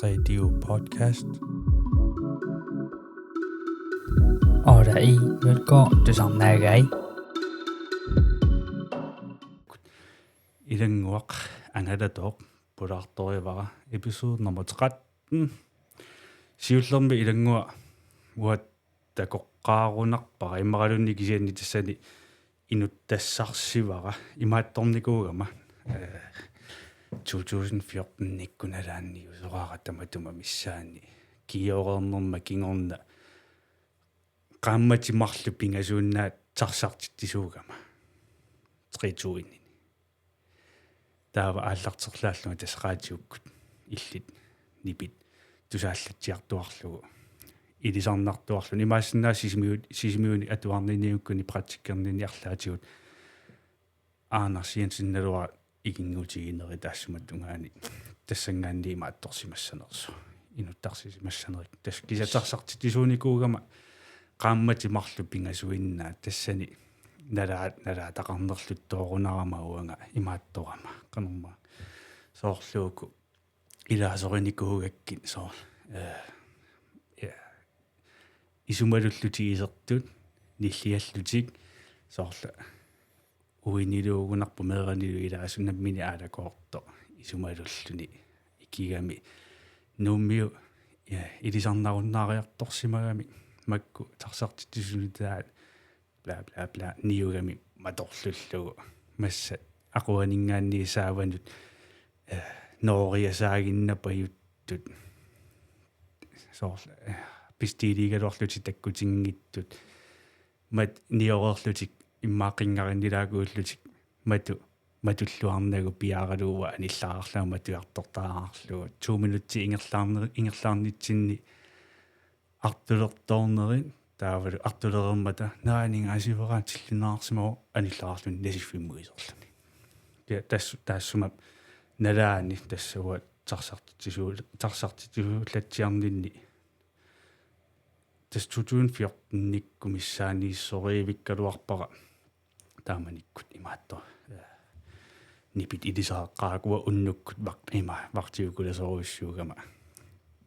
Radio podcast. Orla i Mølgaard, Tusarnaagai. Ilannguaq Angalatooq pulartoriavara episode nummer 13. Siullermi ilannguaq uat takoqqaarunarpara immaralunni kisianni tassani inuttassarssivara imaattornikuugama 2014 nikkunalaanni usoraarattamatuma missaani kiorernerma kingorna qammatimarlu pingasuunnaat tarsartitisuugama 3 taava aallarterlaalluma tasqaatiukkut illit nipit tusaallattiartuarlugu ilisarnartuarlu imaassinnaa sisimiuni atuarniniukkuni praktikkerninni arlaatigut aanarsiansinnalua ikinguutigineri taassumat ungaani tassangaanni imaattorsimassanersu inuttarsimassanerik tas kisatarsartitisuunikuugama qaammatimarlu pingasuinnaa tassani nala taqarnerluttoorunarama uanga imaattorama qanerma soorluuku ilaasorinikuugakkin soor isumalulluti nilliallutik soorla uiniluugunarpu meeranilu ilaasunnammini aalakoorto isumalulluni ikigami nuummiu ilisarnarunnaariartorsimagami makku tarsartitisuunitaat bla bla bla niugami matorlullugu massa aquaningaanni saavanut nooriasaaginnapayuttut soorla pistiiligaluarluti takkutingittut mat niorerlutik immaaqingarinilaaguullutik matulluarnagu piaaraluuwa anillaarlaa matuartortaarlugu 2 minutti ingerlaarnitsinni artulertoornerin taavalu artulerermata naaninga asiveraatillunaarsimo anillaarlun nasiffimuiserluni taassuma nalaani tassua tarsartitisuulatsiarninni tas 2014 nikkumissaaniissoriivikkaluarpara taamanikkut imaattor nipit ilisaaqaaqua unnukkut vartiukulasoruissuugama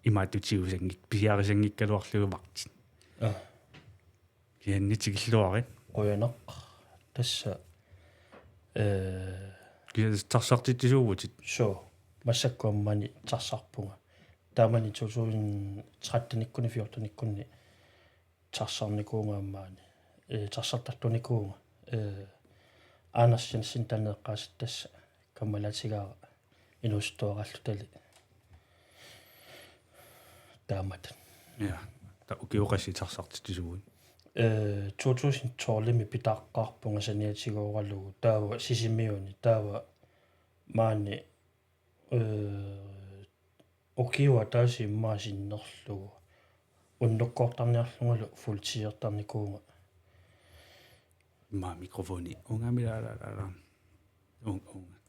imaatutiusangik pisiarisangikkaluarlugu vartin kiannitikilluari qoyanaq tassa tarsartitisuuvutit so massakkuammani tarsarpunga taamani 2013 ikkuni 14 ikkunni tarsarnikuungaammaani tarsartartunikuunga aanarsiansin taneeqqaasat tassa kammalatigaara inustoorallutali taamatan ja ta ukiuqassi tarsartitisuun 2012 pitaqqaarpunga saniatigooralugu taava sisimiuni taava maani ukiua taasi maasinnerlugu unnukkoortarniarlungalu fulltigertarnikuunga ma mikrofoni ungamilala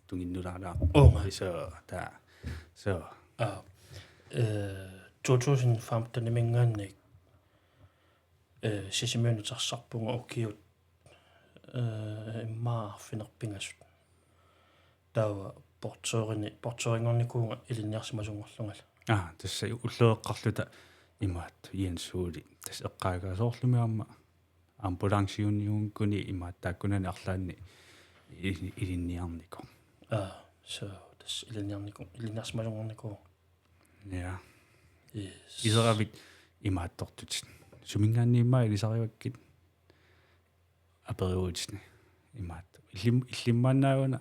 tunginnulaala so 2015 nimingaannik sisimiuni tarsarpunga ukiut immaarfinerpingasut taava portoringornikuunga ilinniarsimasungorlungala tassa ulleeqqarluta imaat iansuuli tas eqqaagaasoorlumiarma ambulansiunniunkuni imaattaakkunani arlaanni ilinniarniku so tas ilinniarsimasungorniku ja yes iseravit imaattortut sumingaanniimmaa ilisarivakkit aperiuutni imaat illimmaannaaguna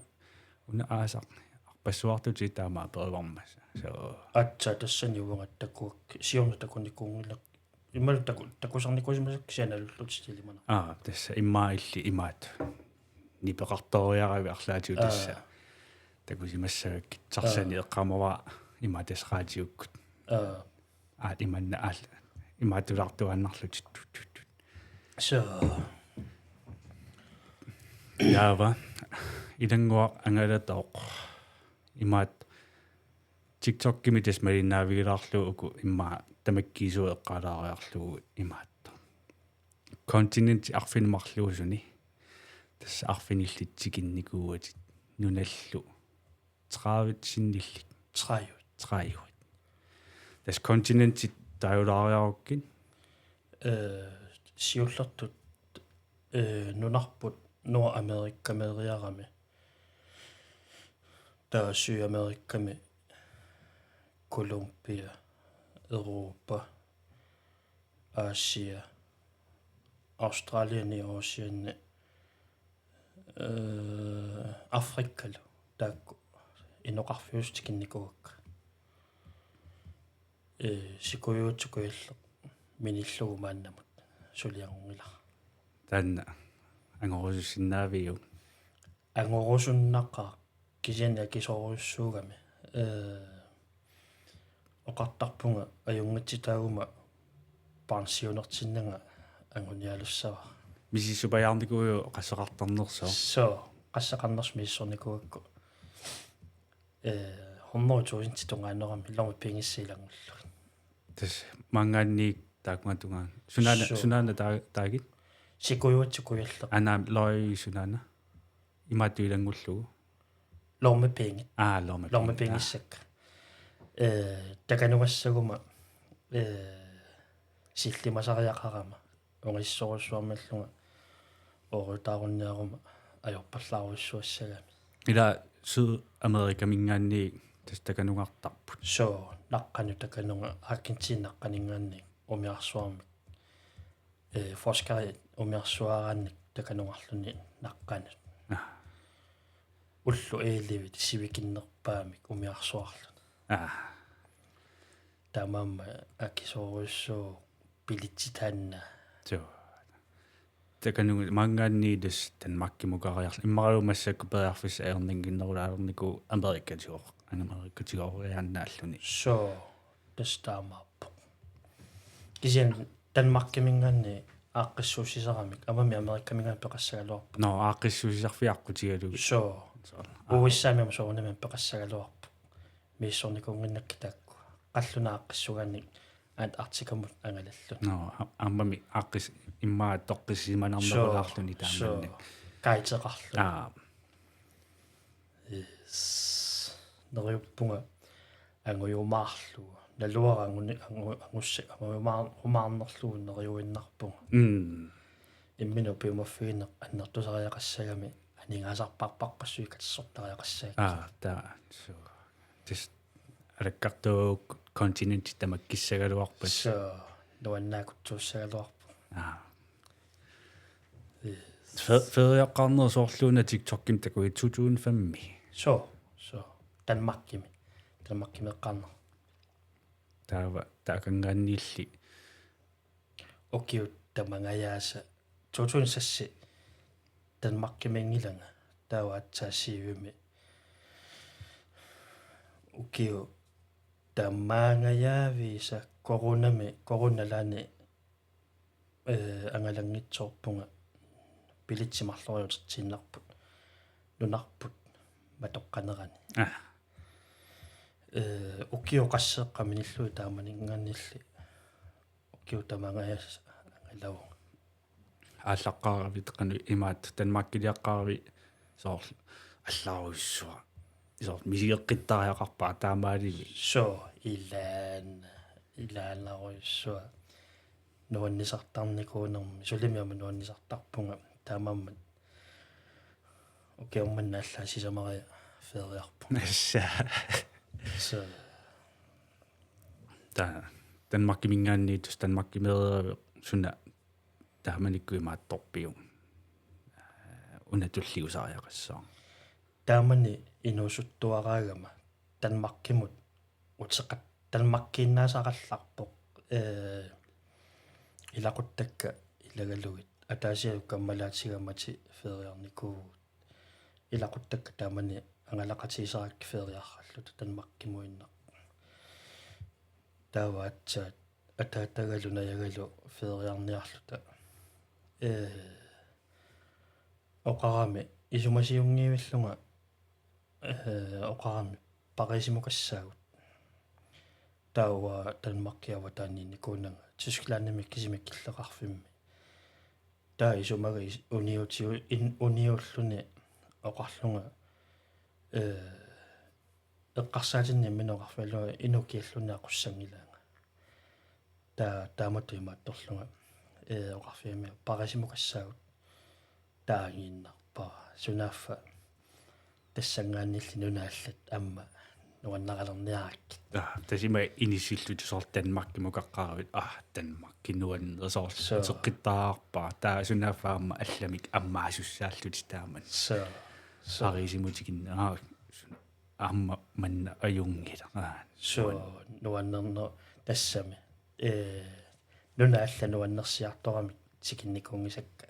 una aasaq arpassuartuti taama aperivarmassa so atsa tassani uangattakkuak siornatakunikuungilla immalu takusarnikuisimasak sianalullutisiliman tassa immaa illi imaat nipeqartoriaravi arlaatigu tassa takusimassagakki tarsani eqqamava imatasraatiukkut imanna aal imaatulartuannarlutit so yaava Ilannguaq Angalatooq imaat TikTok-kimi tasmalinaavigilaarluuku imma tamakkiisuu eqqalaariarlugu imaat kontinent arfinemarluusuni tassa arfinillit tikinnikuuai nunallu 30 sinnillik 30 das kontinentit tajulaariarukkin siullertut nunarput Nordamerikka meriarami taa Sydamerikami Colombia Europa Asia Australien og Ocean Afrika taakku inoqarfius tikinnikuuai sikuyuutukuillerp minillugu maannamut suliangungila tanna angorusussinaaviu angorusunnaqa kisiani akisoorujussuugami oqartarpunga ajungatsitaaguma pensionertinnanga angunialussava misisupajaarnikuuju qassaqartarnerso so qassaqarners miissornikuakku hornorutuusintitungaannerami illarmi pingissiilangullu tas mangaanniik taakmatungaan sunaana taagit sikuyuutsukuyalleq anaam loi sunaana imaatu ilangullugu lormi pingit lormi pingi pingissak takanuassaguma sillimasariaqarama ungissorussuarmallunga orutaarunniaruma ajorpallaaruissuassagami ila Sydamerika mingaanniik tas takanuartarput so naqqanu takanunga Argentina-naqqaningaannik umiarsuarmik forskari umiarsuaraannik takanungarluni naqqanut ullu eelivit sivikinnerpaamik umiarsuarluni tamamma akisoorussu pilitsitaanna so takanunga mangaanniidus tan makkimukariarlu immaruumassakku periarfis aerninginnerulaalerniku Amerikatigoq Amerikatigoqoriannaalluni so tastamaappo kisian Danmarkimingaanni aaqqissuusisaramik amami Amerikkamingaan peqassagaluarpu no aaqissuusisarfiaqqutigalugu so uissaamiama soornaman peqassagaluarpu miissornikunginnakki taakku qalluna aaqqissugaannik aat artikamut angalallu no ammami aaqis immaa toqqissimanarnerulaarluni taammanni kaiteqarlu neriuppunga angujumaarlu naluara angussa angujumaarnerlugu neriuinnarpunga imminu piumaffiineq annertusariaqassagami aningaasarparparpassuikatsortariaqassagami ta so tis alakkartuuk kontinentit tamakkissagaluarpas so nuannaakutsuussagaluarpu feriaqqarnersoorluuna TikTokkim takui 2005 so Danmarkimeqqarner taava taakangaanniilli okiut tamangayaasa 2006 Danmarkimengilanga taawaatsaasiivimi ukiu tammaangayaaviisa korunalaani angalangitsoorpunga pilitsimarloriutertiinnarput nunarput matoqqanerani ukiu qasseeqqaminillui taamaningaannilli ukiu tamangayaasa angalau ааллаққаарави теқану имаат танмаккилиаққаарави соор аллааруссуа соор мисиеққиттариақарпаа таамаалими so илааннаруйссуа нуаннисартарникуунерми сулимиама нуаннисартарпунга таамаммат океумманна аллаа сисамария фериарпу асса so танмаккимингаанниитус танмаккимерерави суна тааманиккуи маатторпиу унатуллиусариақассаа таамани инуусуттуараагама Danmarkimut утеқат Danmarkkiinnaasaqallарпоқ илақуттакка илагалугит атаасиаккаммалаатсигамати фериарникуугут илақуттакка таамани ангалақатисаракки фериарраллута Danmarkkimuinneq тааваатсаат атаатагалунаягалу фериарниарлута оқарами исумасиунгиивиллунга оқарами парисимукассаагут таава Danmarkiава таанинникуунага Тисклааннами кисимиккиллеқарфимми таа исумага униуллуни оқарлунга эққарсаатинни миноқарфалуа инукиаллуни ақуссангилаанга тааматуимаатторлунга оқарфиами парисимукассаагут таагииннарпаа сунааффа тассангааннилли нунааллат амма нуаннаралерниараккит тасима инисиллут соор Danmark мукаққаравит Danmark кинуан ресорс соққиттаарпаа таа сунааффаама алламик аммаасуссааллути тааман парисимутикиннаа амма манна аюнгила нуаннерно тассами нунаалла нуаннерсиарторамик тикинникуунгисакка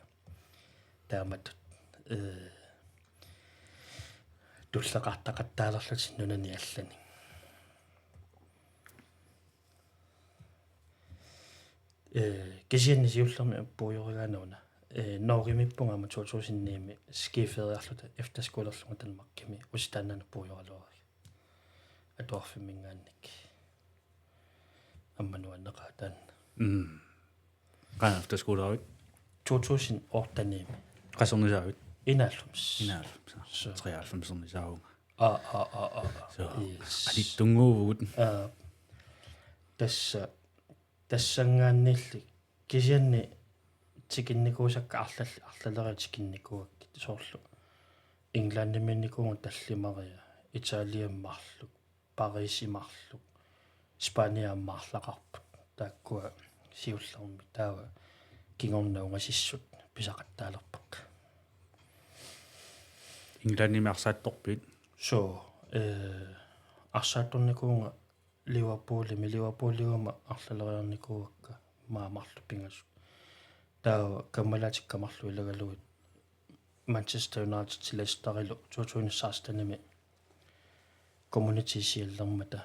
тааматут туллеқартақаттаалерлут нунани аллани кисианни сиуллерми аппуйоригаанауна норимиппунгама 2009-ми скифериарлута эфтерскулерлунга Danmarkими устааннана пуйоралуари атуарфиммингаанник аммануаннеқаатаан qana efterskoleavit 2008-ми qassornisaavit 91 93 så alittunguuvugut тассангааннилли кисианни тикинникуусакка арлалери тикинникуакки соорлу Englandermинникуунга таллимария Италиаммарлук Парисимарлук Испаниаммарлақарпут тааккуа сиуллерми таава кингорнаунгасиссут писақаттаалерпак Englandimersaattorpit so арсаатторникуунга Liverpoolиума арлалериарникуакка маамарлу пингасу таа каммалаатиккамарлу илагалуит Manchester United til Leicester 2016-ми community сиаллермата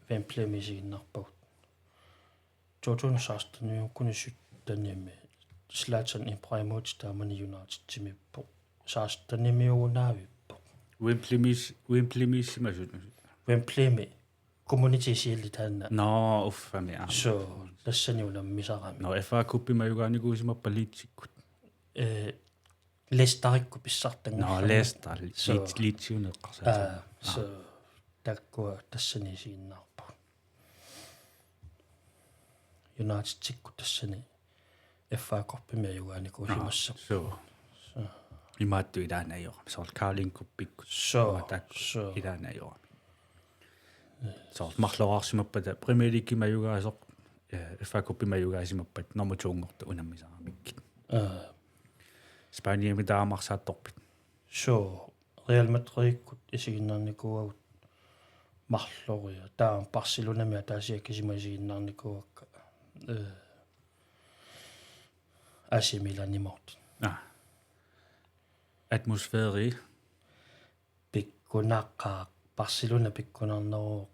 вемплемисигиннарпагут 2016-ми кунисуттаниами Zlatan Ibrahimovic таамани United тимиппо 16-нэмиунаавиппо Wembley-мисимасут Wembley community сиаллитаанна no uffami so тассаниунаммисарами no FA Cup-имаюгааникуусима политиккут Leicester-икку писсартанга no Leicester литсиунеққарсаа so таккуа тассани сигиннаарпа United тикку тассани FA Cup-имаюгааникуусимассақ so имаатту илаанаайорам соор Carling-куппиккут so илаанаайорам соор марлораарсимаппата Premier League-имаюгаасоқ FA Cup-имаюгаасимаппат нормутуунгорта унаммисарамиккит Spaniemi taamарсаатторпит so Real Madrid-кут исигиннарникууагут марлориа таа Барселонами таасиаккисимасигиннарникуакка AC Milan-иморт атмосфери пиккунаққаа Барселона пиккунарнеруу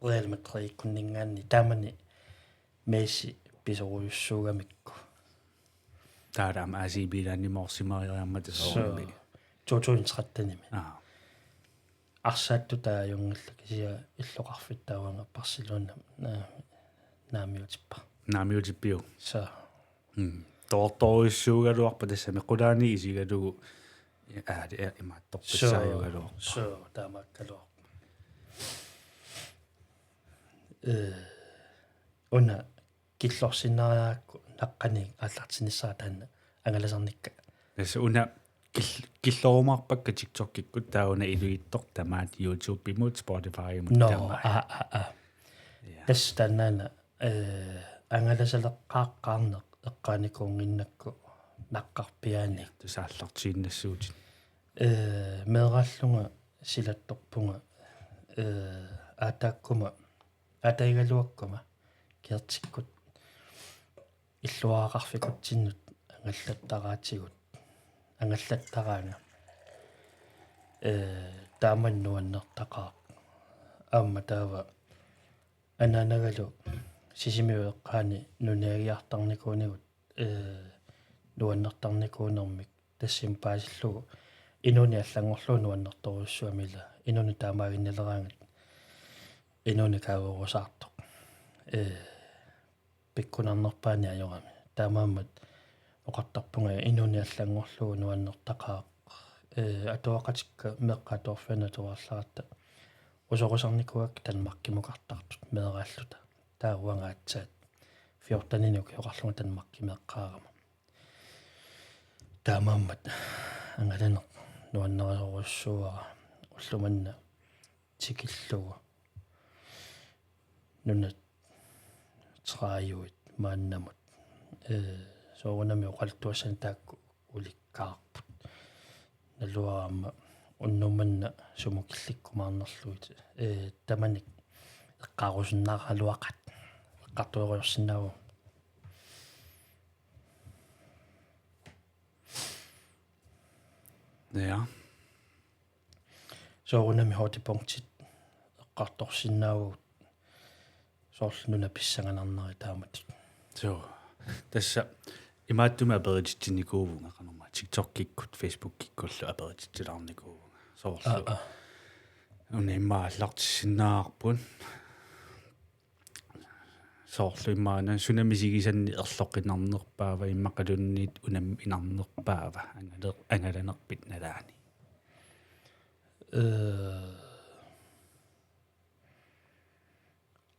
Real Madrid куннингаанни таамани Месси писорujussuugamikku таадам AC Milan-иморсимариармат саорми 2013-ними арсаатту таажунгилла кисиа иллоқарфиттауанга Барселона наамиутиппиу са торторujussuugaluarpa тассами qulaani isigalugu det имаатторпассааюгалуар so таамааккалуар уна киллорсинариаакку наққани ааллартиниссаа таанна ангаласарникка тасса уна киллорумарпакка TikTok-киккут тауна илуиттор тамаат YouTube имут Spotify имут тама тасс тааннаана ангаласалеққааққарнеқ эққааникуунгиннакку наққарпиаани тусааллартииннассуутит меэраллунга силатторпунга атааккума атайгалуаккума киертиккут иллуаақарфикутсиннут ангаллаттараатигут ангаллаттараана тааманнуаннертақаа аама таава ананагалу сисимиуэққаани нуниагиартарникуунигут нуаннертарникуунэрмик тассим паасиллугу инуни аллангорлуу нуаннерторуссуамила инуни таамаагиннелераангат инуни кааверусаартоқ пиккунарнерпаани ажорами таамааммат оқартарпунга инуни аллангорлуу нуаннертақаа атуақатикка меққаторфана туарларатта Usoqusarnikuak Danmarkimuqartartut meeraalluta taaruangaatsaat 14 joqarlunga Danmarkimeeqqaarama taamaammat angalaneq nuannererussuara ullumanna tikillugu nunat trajuit maannamut soorunami oqaltuassan taakku ulikkaarput naluaraama unnumanna sumukillikkumaarnerluit tamanik eqqaarusunnaaraluaqat eqqartueriorsinnagu Ja. soorunami hotipunktit eqqartorsinnagu soorlununa pissanganarneri taamat Så tässä imaattumaa beritittinnikuuvunga qanuma TikTok-kikkut Facebook-kikkullu aperitittilarnikuuvunga soorlu unimmaallartissinnaarpun soorlu immaana sunamisigisanni erloqinarnerpaava immaqalunniit unam inarnerpaava angalanerpit nalaani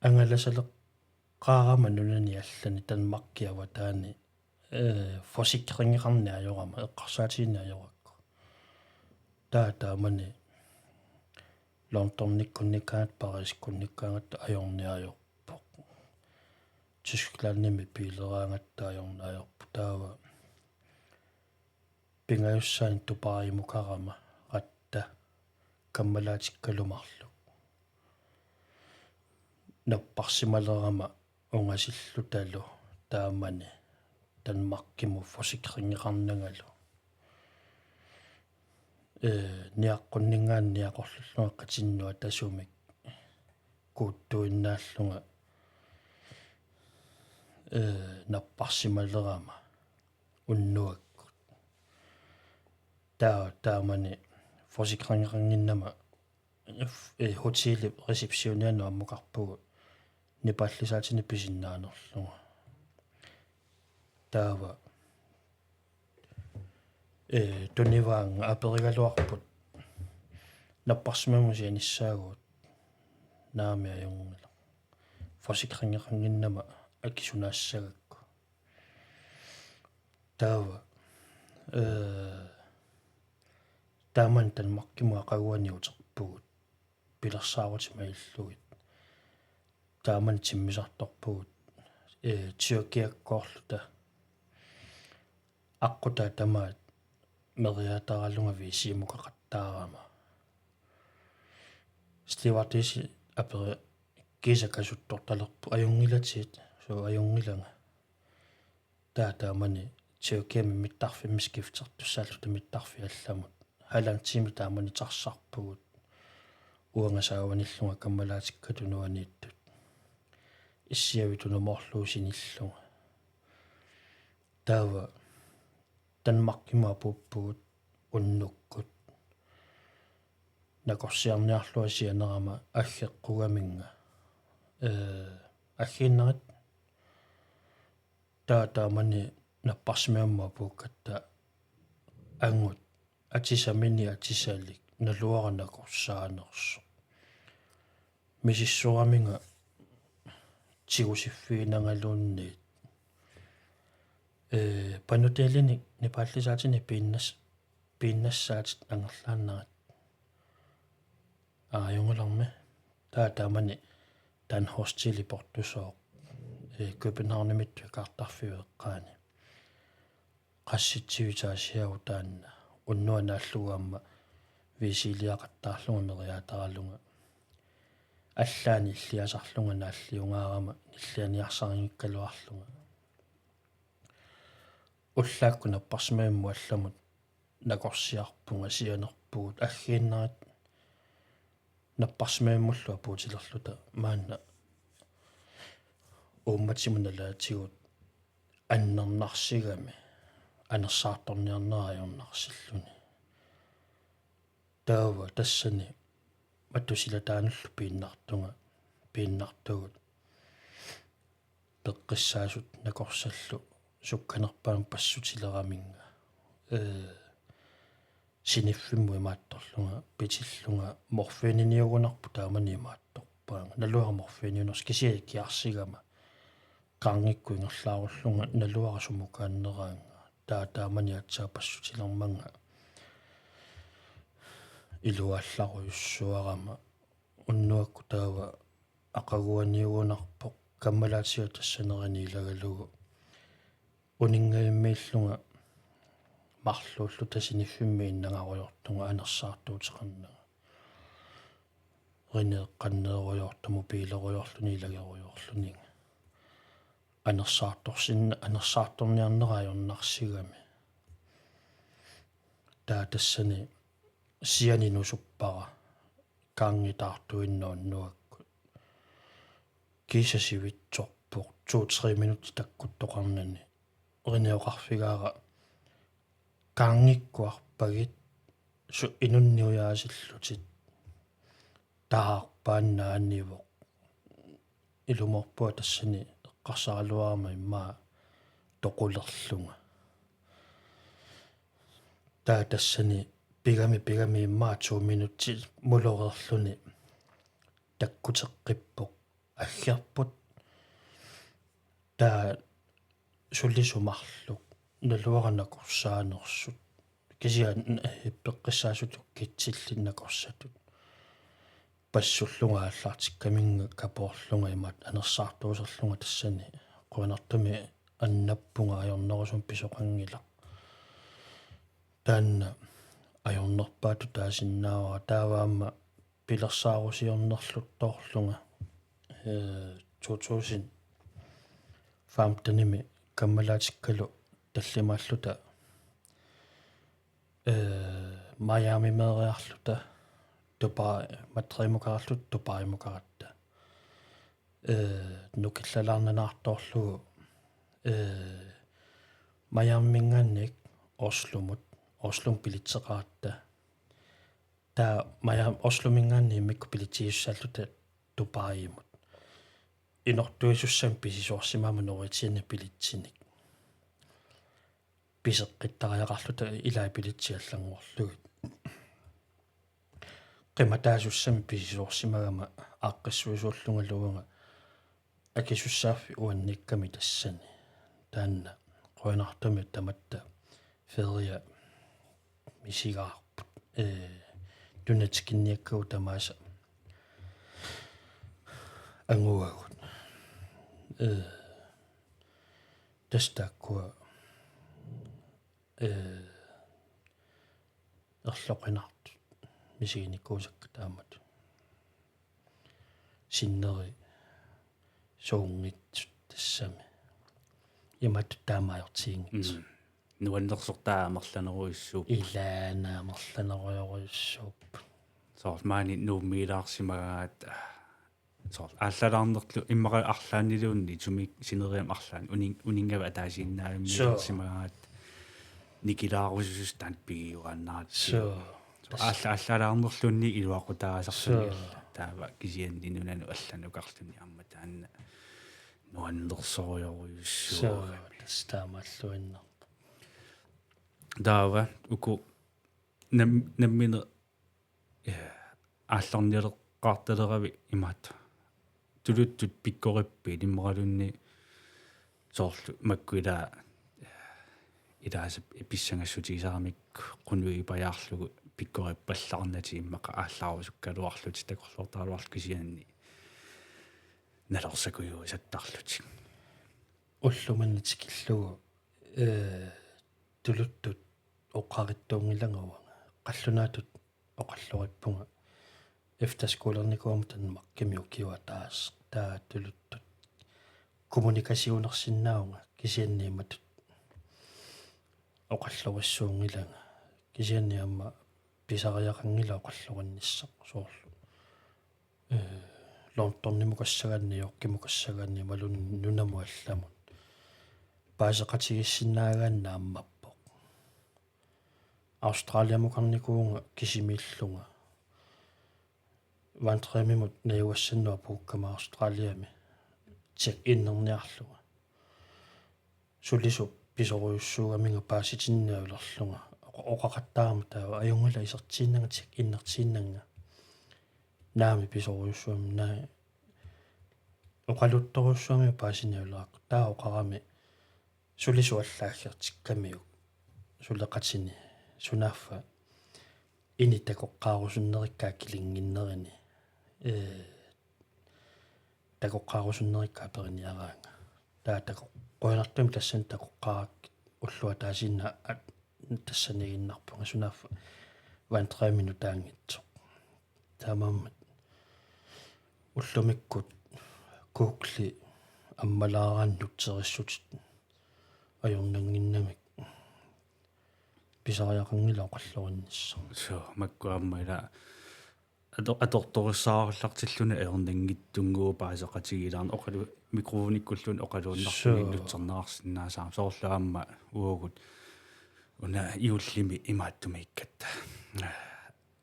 angalasaleqqaarama nunani allani tanmarkiava taani forsikringeqarniajorama eqqarsaatiinniajorакку taataamani lontornikkunnikkaat pariskunnikkaangatta ajorniajorpoq Tysklandnimi piileraangatta ajorniajorpu taava pingajussaan tuparimukarama ratta kammalaatikkalumarlu napparsimalerama ungasillutalu taamani tanmarkimu forsikringeqarnangalu niaqqunningaanniaqorlullunga qatinnua tasumik kuuttuinnaallunga napparsimalerama unnuakkut taamani forsikringeqarninnama hotelli receptionianu ammuqarpugu nipallisaatini pisinnaanerlunga taava tunivaanga aperigaluarput napparsimamusianissaaguut naami ajungila forsikringeqarninnama akisunassagakku taava taaman tanmarkimu aqaguaniuterpugut pilersaarutimaiulluit taaman timmisartorpugut tyrkiakkoorluta аққута тамаат мериатараллунга висиимукақаттаарама стивартиси апери кисакасутторталерпу аюнгилатиит су аюнгиланга таатаамани тиуккиами миттарфиммис кифтертуссааллута миттарфи алламут халантими таамани тарсарпугут уангасааваниллунга каммалаатиккату нуанииттут иссиавитуна марluusиниллунга таава Danmark puppuut unnukkut nakорсиарниарлуасианерама аггеққугаминга аггиннерат таатаамани наппарсимиамма пууккатта ангут атисамини атисаалик налуаранакорсаанерсо мисиссураминга тигусиффиинангалуунниит панутелини непааллисаатини пииннассаатит ангерлааннерат аажунгуларми таатаамани тан хостили портусоо Københavnemit картарфиуэккаани qassitsivitaasiagu taanna unnuanaаллугаама висилиақаттаарлунга мериатаралунга аллаани иллиасарлунга нааллиунгаарама ниллианиарсарингиккалуарлунга уллааккуна парсимаимму алламут накорсиарпунга сианерпугут аггииннерат наппарсимаиммуллуа пуутилерлута маанна уумматсимуналаатигут аннернарсигами анерсаарторниарнераажорнарсиллуни таава тассани матусилатаануллу пииннартугут пеққиссаасут накорсаллу сукканерпаан пассутилераминга siniffimmu imaattorlunga pitillunga morfiininiugunarpu taamani imaattorpaanga naluara morfiiniuners kisia kiarsigama kaangikku ingerlaarullunga naluara sumukaanneraanga taamani atsaapassutilерманга iluallarujussuarama unnuakku taava aqaguaniugunarpoq kammalaatiga tassanerani ilagalugu uningaimmiillunga marluullu tasiniffimmi innangaruyortunga anersaartuuteqarnaga rineeqqanneerujortumu piilerujorluni ilagerujorluninga anersaartorniarnerajornarsigami taatassani sianinusuppaqa kaangitaartuinnuunnuakku kiisasivitsorpoq 2-3 minutti takkuttoqarnani rineoqarfigaara kaangikkuarpagit su inunniujaasillutit taarpaannaanivoq ilumorpua tassani eqqarsaraluarama immaa toqulerlunga taatassani pigami immaa 2 minutti mulorerluni takkuteqqippoq аггерпут таа суллисумарлу налуаранакорсаанерсут кисиа иппеққиссаасутук китсиллиннакорсатут пассуллунга аллаартиккаминга капоорлунга имаат анерсаартуусерлунга тассани қуанартуми аннаппунга ajornerusum писоқангила таанна ajornerpaatu таасиннаава тааваама пилерсаарусиорнерлуттоорлунга 2015-ними каммалаатиккалу таллимааллута Miami мериарлута Dubai матримукаарлут Dubai-мукаратта нукиллалаарнанаартоорлугу Miami-мингаанник Oslum пилитсеқаратта таа Oslum-мингаанни микку пилитиуссааллута Dubai-имут инортуисуссам писисуарсимаама норитиана пилитсиник писеққиттариақарлута илаа пилитсиаллангуорлугит қиматаасуссами писисуарсимагама ааққиссуисууллунгалуунга акисуссааффи уанникками тассани таанна қуинартуми таматта ферия мисигаарпут нунат тикинникуай тамааса ангуагут тастаккуа ерлоқинарту мисигиникуусакка таамат синнери суунгит тассами имат таамаajortiingit нуаннерсортаамерланеруйссууп илаанаамерланеруйоруйуссууп соормаани нууммиилаарсимагаат соор ааллалаарнерлу иммара арлаанилуунни туми синериам арлаан унингава таасииннаавиммиилаарсимагаат никилаарусус таан пигиуаннаат ааллалаарнерлунни илуақутаасарсуниилла таава кисианни нунану алланукарлуни амма таанна нуаннерсориоруйуссуу тастаамаллуиннер таава уку наммине аалларнилеққарталерави имаат тулуттут пиккориппи лиммералунни соорлу маккуилаа илаасап эписсангассутигисарамик қунуи паяарлугу пиккориппалларнати иммақа ааллаарусуккалуарлути такорлуортаалуарлу кисианни налерсакуйу саттарлути уллуманнатикиллугу тулуттут оққариттуунгилангауага қаллунаатут оқаллориппунга эфтаскуулерникуама танмаккимиуккиуа таас таа тулуттут kommunikasiunersinnaunga kisianniimatut оқаллориссуунгилага кисианниамма писариақангила оқаллориннссақ соорл лонторнимукассаганни йоркимукассаганни малун нунаму алламут паасеқатигиссиннаагаанна аммаппоқ Australiamukарникуунга кисимииллунга вантремимут неуассаннуа пууккама Australiami check иннерниарлуга сулису писоруйуссуугаминга пааситиннаулерлунга oqaqattaarma taa ajungula isertiinnangatik innertiinnanga naami pisorujussuami naa oqaluttorussuami paasiniulaaqu taa oqarami sulisuallaaggерtikkamiu suleqatini sunaffa initakoqqaarusunnerikkaa kilinginnerini takoqqaarusunnerikkaa periniaraanga taa qoinartumi tassan takoqqaarak ullua taasinna tassaniginnarpunga sunaffa 23 minutaangitsoq taamammat ullumikkut kuukli аммалаарannut serissut ajornanginnamik pisariaqangila oqallurinnisso so makkuammaila atortorissaarullartilluna eornangittunguo paaseqatigilaarn oqalu mikrofonikkullun oqaluunnarpuni utsornaarsиннаасаам соорлаамма уогут уна иуллими имааттумиккатта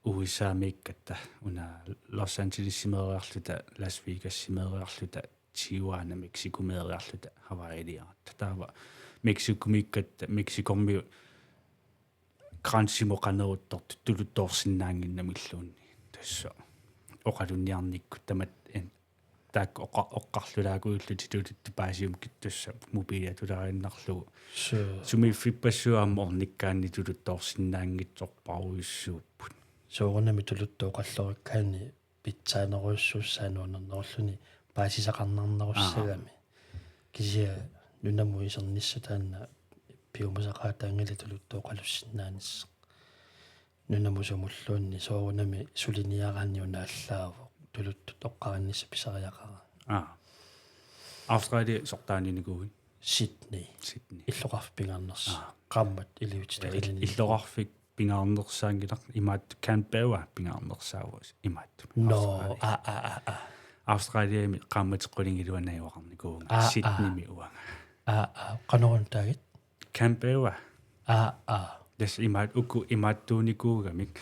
уисаамиккатта уна Los Angeles-симериарлута Las Vegas-симериарлута Tijuana Mexico-мериарлута Hawaii-лиарта таава Mexico-миккатта Mexico-миу грансимоқанерутторту тулутторсиннаангиннамиллуунни тасса оқалунниарниккут тамат таак оққарлулаагуиллути тулутти паасиум киттусса мобилиа тулаариннарлугу сумиффиппассуаама орниккаанни тулутторсиннаангитсорпаруйуссууппут соорнами тулуттооқаллориккаани питсааneruissuussaanуунернерлүни паасисақарнарнеруссагами кисиа нунаму исерниссатаанна пиумасақаатаангали тулуттооқалуссиннаанисса нунаму сумуллуунни соорнами сулиниараанни унааллаавоқ тулуттут оққараннисса писариақара Австралия сортааниникуи Sydney иллоқарф пингаарнерс қаммат иливититақилини иллоқарфик пингаарнерсаангилар имаат Canberra пингаарнерсаавус имаат no Австралиами қамматеққулингилуанаиуақарникуунга Sydneyми уанга qanорун таагит Canberra дэс имаат уку имааттууникуугамик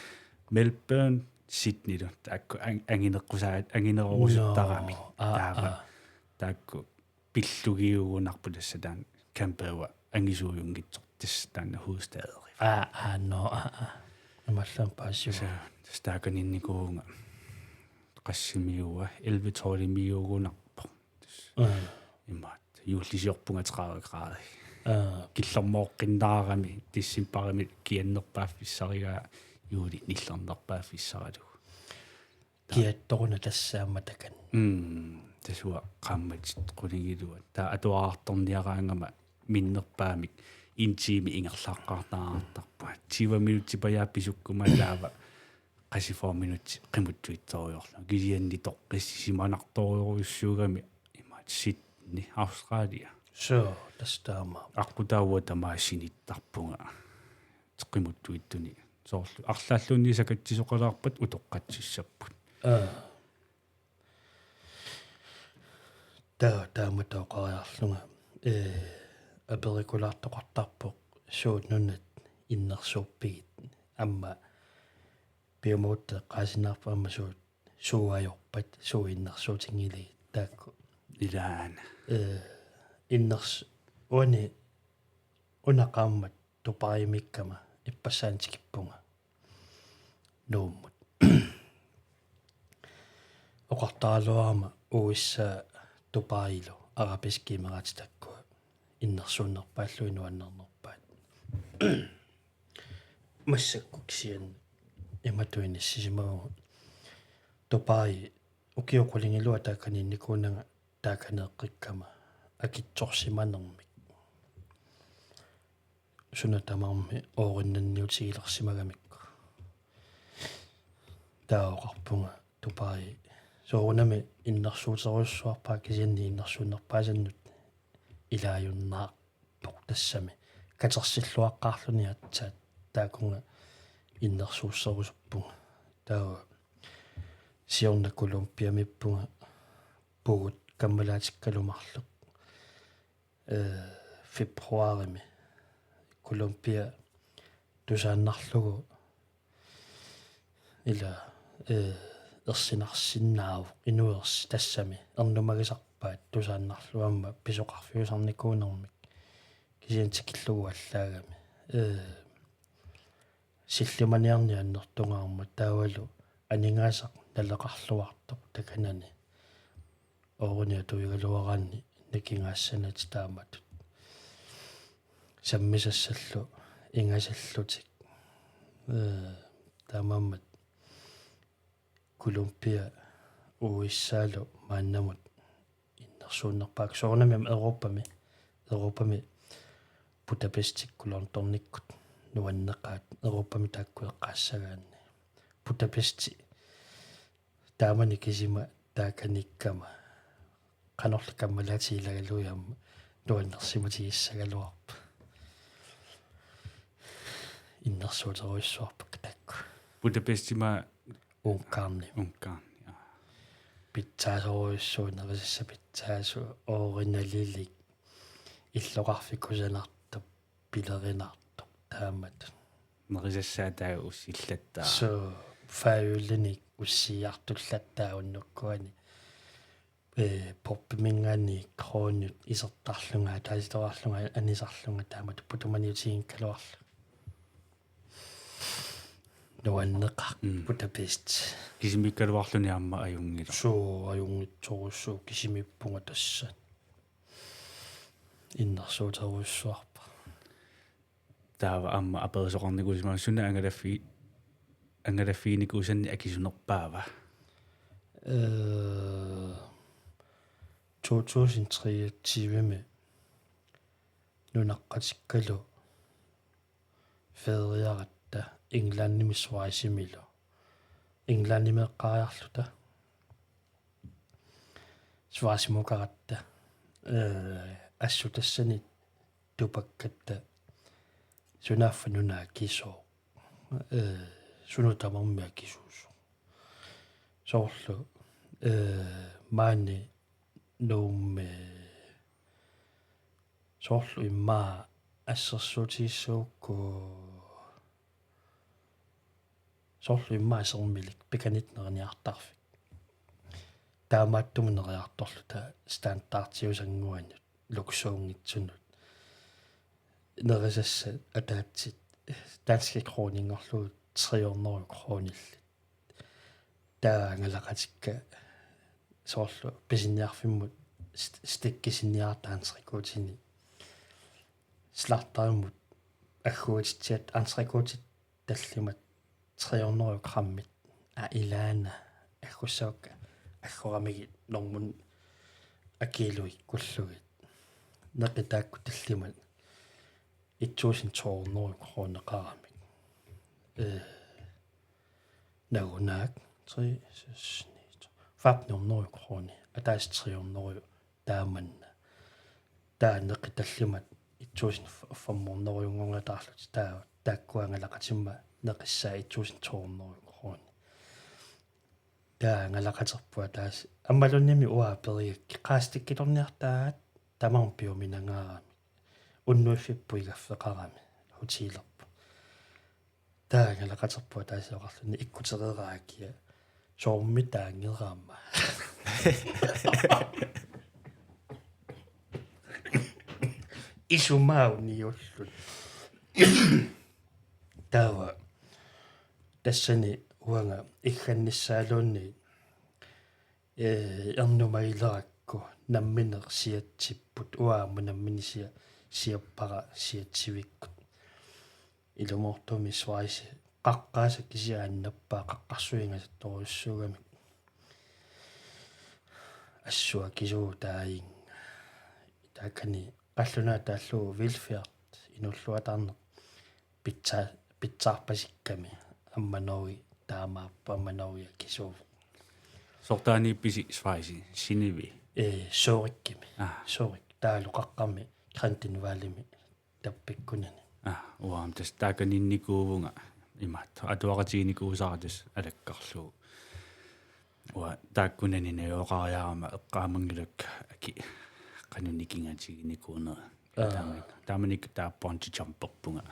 Melbourne Sydney таакку ангинеққусаат ангинерорусуттарамик таакку пиллугиугунарпу тассатаан Canberra ангисууюнгитсор тассатаанна hovedstaderi no амаллаан паасиу тастааканинникуунга qassimiuа 11 miugunarpo имаат юуллисиорпунга 30 гради киллэрмооққиннаарами тиссимпарами кианнерпааффиссаригаа юули ниллернерпааффиссаралу киатторуна тассаама такан тасуа qammatит qulingilua taa atuaartorniaraangama minnerpaamik intiimi ingerlaqqarnaartarpa 20 minuttipajaa pisukkuма таава qasi 4 minutti qimuttuittoriorlu kilianni toqqissisimanartoriorussuugami imaat Sydney Australia so tastaama aqutaua tamaassinittarpunga qimuttuittuni soorlu арлааллуунни сакатсисоқалаарпат утоққатсиссаппут тааматоқариарлунга аперикулаартоқартарпоқ суут нунат иннерсууппигит амма пиумуутте qaasinaarpa amma suut suuajorpat suuinnersuutiнгили таакку илаана иннерс уани унақааммат тупаримиккама иппассаантикиппунга нууммут оқартаалуарма уисса тупаилу арапискимератитаккуа иннерсууннерпааллуи нуаннернерпаат массаккуксиан иматуиниссисимагу тупаи укиоқулингилуа тааканинникуунага тааканеэққиккама акитсорсиманермик сунатамарми оориннанниутигилерсимагамикку таоқарпунга тупаи соорунами иннерсуутеруссуарпаа кисианни иннерсууннерпаасаннут илааюннаа портассами катерсиллуаққаарлуни атсаат таакунга иннерсууссерусуппунга таа сиорна колумпиамиппунга пугут каммалаатиккалумарлу фебруарими колумпиа тусааннарлугу ила ерсинарсиннаав инуерс тассами ернумагисарпаат тусааннарлуамма писоқарфиусарникуунермик кисиантикиллугу аллаагами силлуманиарнианнэртунгаармут таавалу анингаасақ налеқарлуартоқ таканани оруниа туигалуараанни накингаассанати тааматут саммисассаллу ингасаллутик таамааммат Колумбия уиссаалу мааннамут иннерсууннерпаак соорнами Европами Будапестик кулорнторниккут нуаннеқаат Европами тааккуеққаассагаанни Будапести таамани кисима тааканиккама канорлакаммалаатиилагалуяамма нуаннерсиматигиссагалуарпа иннерсуутеруиссуарпак таакку Budapestiма Ungarni питсаасоруйуссуунерисса питсаасу ооринналилик иллоқарфикусанартап пилеринартоқ таамат нерисассаатаа уссиллаттаа so фаиуллиник уссиартуллаттаауннуккуани поппимингаани кроонют исертарлунгаа тааситорарлунгаа анисарлунга таамат путуманиутигин калуарлу нуаннеқар Будапест кисимиккалуарлуни аама аюнгила аюнгитсоруссуу кисимиппунга тасса иннерсуутеруссуарпа таава аама аперисоқарникусима суна ангалаффиникусанни акисунерпаава 2023 нунаққатиккалу федериаратта Englandnimissuarisimilu Englandnimeqqaariarluta suarisimuqaratta assutassani tupakkatta sunaaffannunaa kisoo sunutamarmia kisuusu soorlu maani nuumme soorlu immaa assерсуутииссуукку soorlu immaasермилик пиканитнерниартарфик таамааттумнериарторлута стандартиусангуанут луксуунгитсунут нерисасса атаатсит дански кронингорлу 300 кронилли таангалақатикка соорлу писинниарфиммут стиккисинниартаансрикуутини слартариммут аггуутитсиат ансрикуутит таллимат 300 граммит илаана аггуссаукка аггорамиги нормун акилуи куллугит неқитаакку таллимат 1200 кронеқарамик нагунаак 500 крони атаас 300 тааманна таанеқиталлимат 1500 юнгонгатаарлут тааккуангалақатимма неқиссаа 1200 крони таангалақатерпуа таас аммалунними уаапериакки qaastikkitorniartaat тамарпиуминангаарами уннуиффиппуигаффеқарами хутилерпу таангалақатерпуа таасиоқарлуни иккутерераакия соорми таангераама исумаауниуллут тава тассани уанга игганниссаалуунни эрнумаилеракку намминер сиатсиппут уааму намминисия сиаппара сиатсивиккут илумортуми свайси қаққааса кисиааннаппаа қаққарсуингасатторуссуугами ассуа кисуу тааин таакани qalлунаа тааллуу вилфиарт инуллуатаарне питсаарпасикками амманори таамааппа амманори кисуу сортаани писи свайси синиви соориккими соорик таалу қаққарми крантинвалими таппиккунани уаам тас тааканинникуувунга имаат атуақатигиникуусаратас алаккарлуу уа тааккунани наёоқариарама эққаамангилак аки кануникингатигиникуунера тааманик тааппонти чамперпунга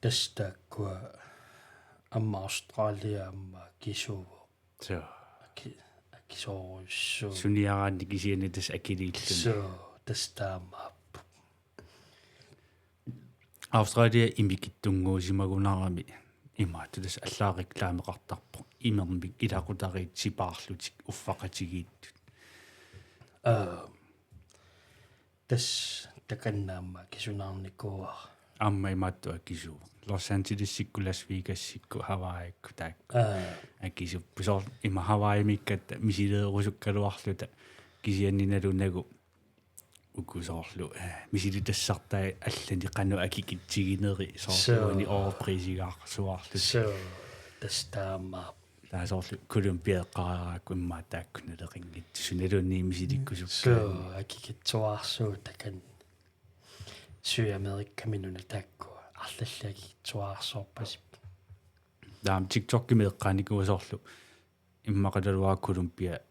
тастааккуа амма Австралиа амма кисууво so акисоруссуу суниараанни кисиани тас акилииллуни so тастаамаап Australia imikittunguusimagunarami имаатулас аллаарикклаамеқартарпо имермик илақутариит сипаарлутик уффақатигииттут тас таканнаама кисунаарникуа амма имааттуа кисуу Los Angeles-сикку Las Vegas-сикку Hawaii-кку таак акису писор има Hawaii-миккат мисилеерусуккалуарлута кисианниналунагу укусоорлу мисилитассартай аллани кану акикитсигинери соорлуни оорприсигаарсуарлу тастаама таасоорлу колумбиеққараараакку иммаа тааккуналеқингит суналунни мисиликкусуккаа акикитсуаарсуу такан Sydamerika-минуна таакку арлаллагитсуаарсоорпасип даам TikTok меэққааникуусоорлу иммақалалуаа колумбия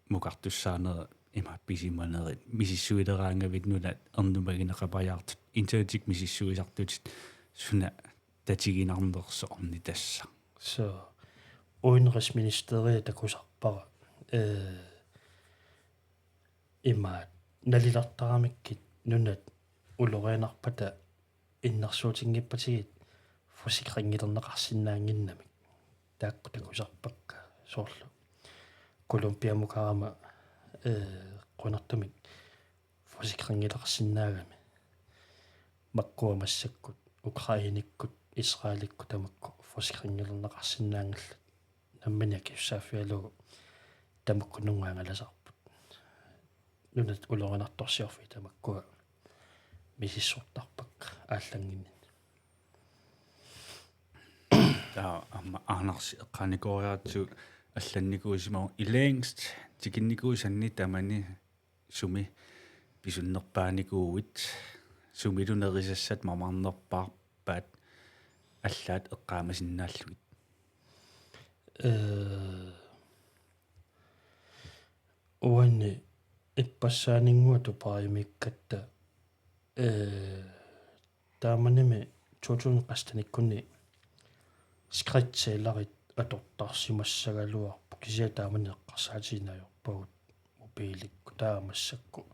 мукартуссаанера има писиманерит мисиссуилераангавит нунат эрнумагинеқапаjaartut интертик мисиссуисартутит суна татигинарнерсо орни тасса so udenrigsministeriet такусарпара има налилартарамиккит нунат улоринарпата иннерсуутингиппатигит фусикрингилернеқарсинаангиннамик таакку такусарпакка соорлу колумбиамукарама qunartumik фусикрингилеқарсинаагами маккуамассаккут украиниkkut исрааликку тамакку фусикрингилернеқарсинаангаллат наммани киссаафиалугу тамаккунунгаангаласарпут нунат улоринарторсиорфи тамаккуа мисиссортарпак ааллангинни таа амма аанарси эққааникориаатсу алланникуусимау илэнгст тикинникуусанни тамани суми писуннерпааникууит сумилунерисассат мамарнерпаарпаат аллаат эққаамасиннааллугит уанни иппассаанингуа тупаримиккатта тааманими тутунеқастаниккуни скритсеэларит атортарсимассагалуарпу кисиа таамани эққарсаатинаajorpagут мобиликку таамассакку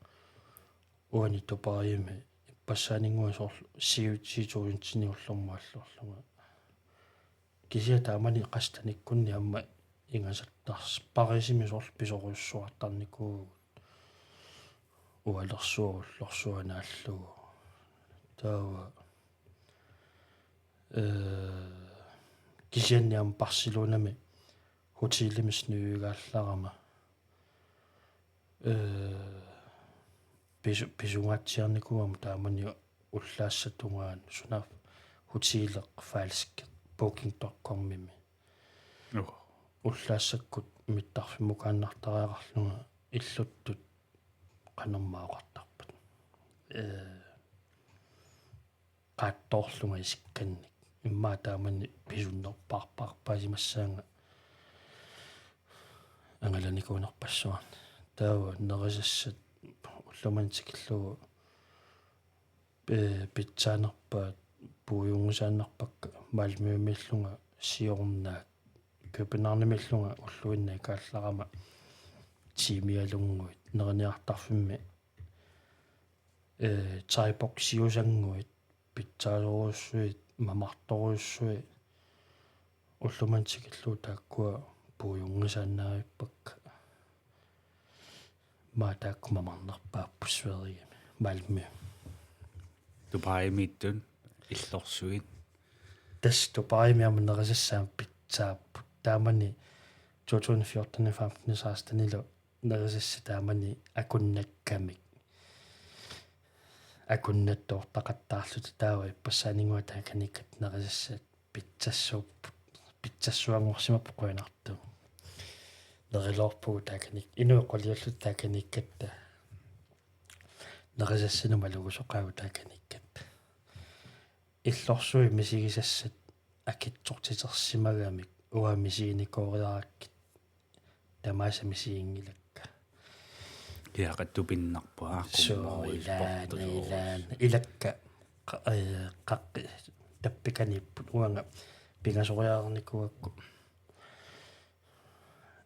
уани тупарими иппассаанингуа соорлу сиутситуинтиниуллэрмааллуарлуга кисиа таамани қастаниккунни амма ингасаттарс парисими соорлу писоруйуссуартарникуу уалерсууллорсуанааллугу таава кисианниам Барселонами хотелимис нуйгаалларама писунгатсиарникуама таамани уллаассатунгаан сунаф хотелеқ фаалсик booking.com-мими уллаассаккут миттарфимукааннартариақарлунга иллуттут qanarmaaqartarpat qaattorlunga isikkannik иммаа таамани писуннерпаарпаарпаасимассаанга ангаланикуунерпассуарна таава нерисассат уллумантикиллугу питсаанерпаат пуйунгусааннарпакка малмиумиллунга сиорнаа københavnamиллунга уллуиннаа каалларама тимиалунгуит нерниартарфимми тайбоксиусангуит питсаалоруссуит мамарторуссуи уллумантикиллуу тааккуа пуйунгусааннаариппакка маатаакку мамарнерпааппуссуеригами малми тупаимиттун иллорсуит тас тупаимиамнерисассаам питсааппут таамани 2014-15 саастанилу нерисасса таамани акуннаккамик акуннаттоортақаттаарлути таава иппассаанингуа тааканиккат нерисассаат питсассуангорсимаппо қуинарту нерилоорпугу тааканик инуэққолиуллут тааканиккатта нерисассану малугусоқаагу тааканиккат иллорсуи мисигисассат акитсортитерсимагамик уа мисииникоориараккит тамааса мисиингилакка киақаттупиннарпаа илаан илакка қаққи таппиканиппут уанга пингасориаарникуакку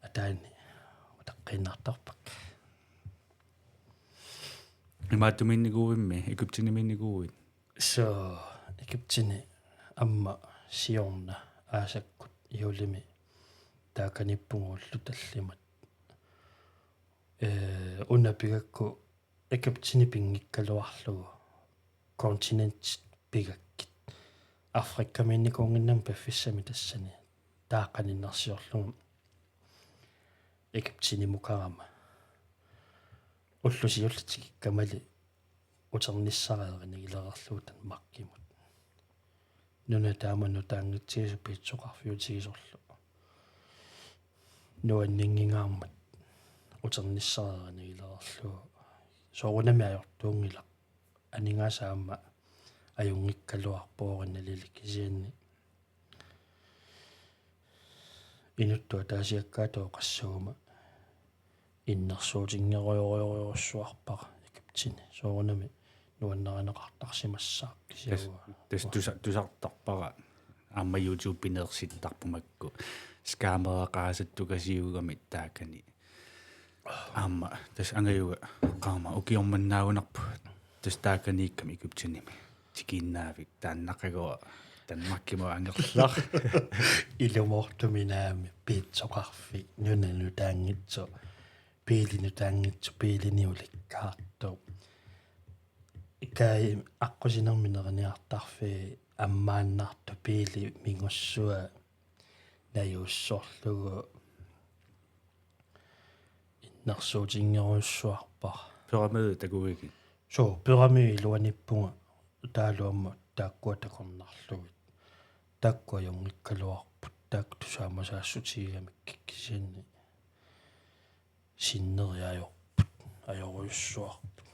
атаани утаққиннартарпак имааттуминникуувимми икуптиниминникуувит so ikiptini amma siorna aasakkut iulimi taakanippunguullu tallimat unapigakku ikiptini pingikkaluarlugu kontinent pigakkit Afrikkaminnikunginnam paffissami tassani taaqaninnersiorlugu ikiptini mukarama уллусиуллатикиккамали утерниссарееринигилерерлуутан маркимут нуна тааману таангитсигису питсоқарфиутигисорлу нуаннингингаармат утерниссарееринигилерерлуу соорунами ajortuungila анингаасаама аюнгиккалуарпооринналили кисианни инуттуа таасиаккаатоо qassaguma иннерсуутингеруйоруйоруйоруссуарпара икиптини соорунами нуаннеринеқартарсимассаақ кисиагуа тас тусартарпара аама YouTube пинерситтарпумакку скаамереқаасаттукасиугамит таакани аама тас ангаюга qaama укиорманнаагунарпу тас тааканиикками икиптиними тикиннаавик тааннақагуа танмаккимо ангерлар илумортуминаами питсоқарфи нунану таангитсо пилину таангитсу пилиниуликкаарту икай аққусинерминерниартарфи аммааннарту пили мингуссуа наюуссорлугу иннерсуутингеруйуссуарпар пирамиде такуиги со пирамиди луаниппунга таалуамма тааккуа такорнарлугит тааккуа юнгиккалуарпут таак тусаамасаассутигамик киккисианни синнериаажорпут ажоруйуссуарпут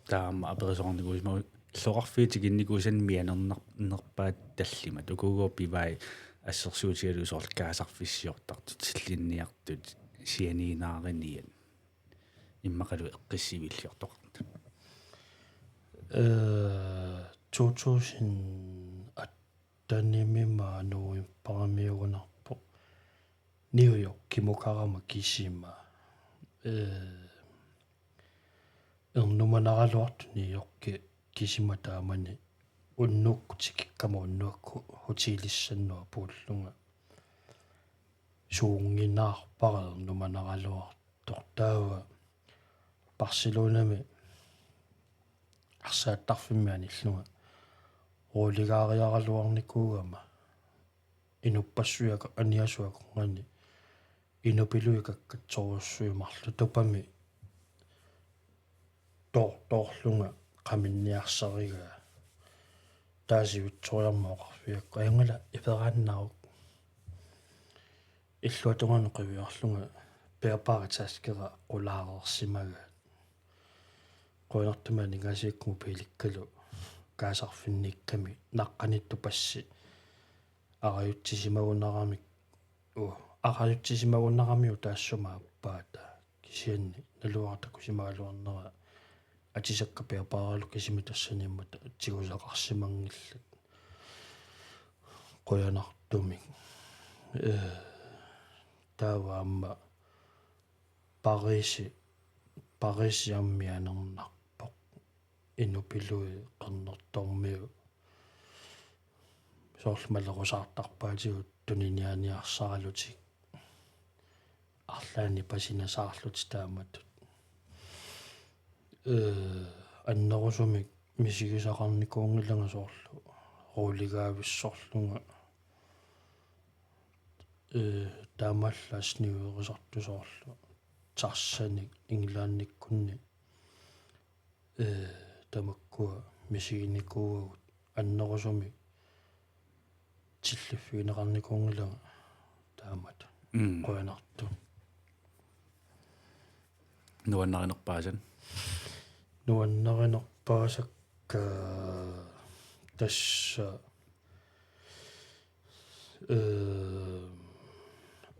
таама аперисорникуисма лоқарфии тикинникуусан мианернерпаат таллима тукуугоо пивай ассерсуутигалусорл каасарфиссиортартут силлинниартут сианинаариниан иммақалу эққиссивиллиортоқарта 2008 парамиугунарпо Нью-Йорк кимукарама кисима нуманаралуарту Нью-Йоркки кисима таамани уннукку тикиккама уннуакку хотилиссаннуа пууллунга суунгинаарпарер нуманаралуартортаава Барселонами арсааттарфиммиани иллунга ролигаариаралуарникуугама инуппассуяка аниасуакунгани инупилуикаккатсоруссуимарлу тупами торлунга qamинниарсарига таасивитсориармаоқарфиакку ангала иперааннаарук иллуатунгана қивиарлунга пеапаратааскера qulaareersimага qoinartumani gaasiikkumu piilikkalu kaasarfinniikkami naqqanittu passi arayutsisimagunnaramik arayutsisimagunnaramiu taassuma appaata kisianni naluartakusimagaluarnera atisakka peapaaralu kisimi tassaniimmata tsigusaqarsimangillat qoyanartumik taava amma Parisiammianernerpoq inupilui qernertormiu soorlumallerusaartarpaatigu tuninianiarsaralutik арлаани пасинасаарлут тааматут аннерусумик мисигисақарникуунгиланга соорлу рулигаависсорлунга таамаллаасниуерисартусоорлу тарсаник ингилаанниккунни тамаккуа мисигиникуугут аннерусуми тиллиффигинеқарникуунгилага таамат qoyanartu nuannarinerpaasakka tassa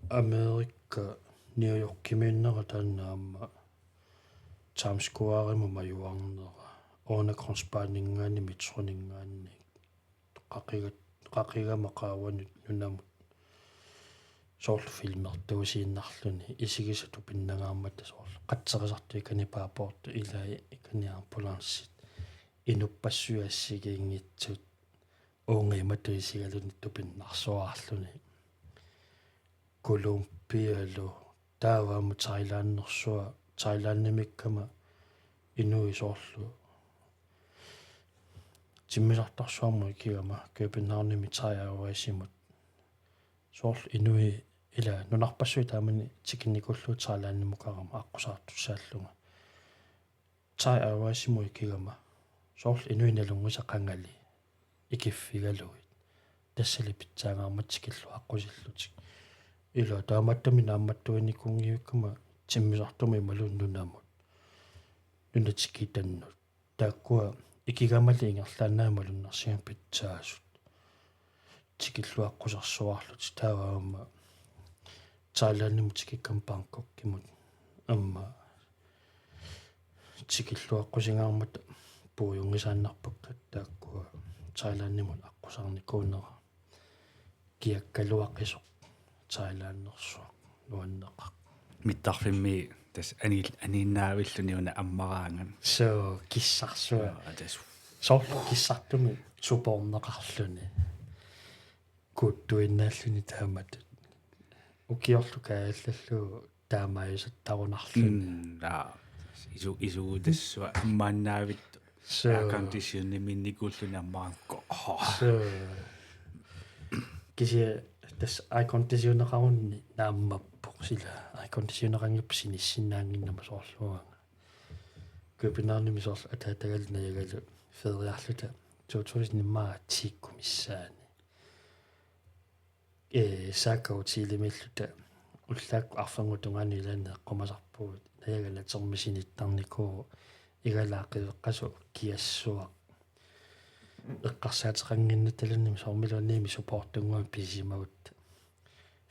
Amerikka New York kiminnera tannaamma Times Square majuarnera oonakronspaaningaani mitruningaanni qaqigama nunamut soorlu filmertuusiinnarluni isigisatu pinnangaammata soorlu qatserisartu ikani paaportu ilai ikani ambulanssit inupassuassigiingitsut uungiimatuisigaluni tupinnarsuarluni Kolumbialu taavaamu Thailandnimikkama inuisoorlu timmisartarsuarmu ikigama Københavnimi Thaiawaisimut soorlu inui ila nunarpassui taamani tikinnikuullu Thailandnimukarama aqusaartussaallunga Thaiawaissimu ikigama soorlu inuinalunguisaqangali ikiffigaluit tassali pitsaangaarmat tikillu aqusillutik ila taamattami naammattuinikkungiukkama timmisartumi malunnunamut nunatikitannut taakkua ikigamali ingerlaannaamalunnarsiam pitsaasut tikilluaqqusarsuarlut taavaamma Thailandnimu tikikkam Bangkokkimut amma tikilluaqqusingaarmat puujungisaannarpukkat taakkua Thailandnimun aqusarnikuunera kiakkaluaqisoq Thailandnersuaq nuanneqaq mittarfimmi tas aniinnaavilluni una ammaraangan so kissarsua soorlu kissartumi suporneqarluni kuttuinnaalluni taamatut ukiorlu kaallallu taamaayusattarunnarluni isu tassua ammaannaavittu air conditioning minnikuulluni ammaanko kisia tas air conditionerarunni naammappoq sila air conditionerangip sinissinnaanginnama soorluanga Københavnimi soorlu ataatagalina yagalu feriarluta 2005 tikkumissaani saakautiilimilluta ullaakku arfangutungaani ilaanne qomasarpuut nayagala termisinittarnikuu igalaaqiveqqasu kiassuaq eqqarsaatiqanginnatalanimi soormiluanniimi supportunguam pisimagut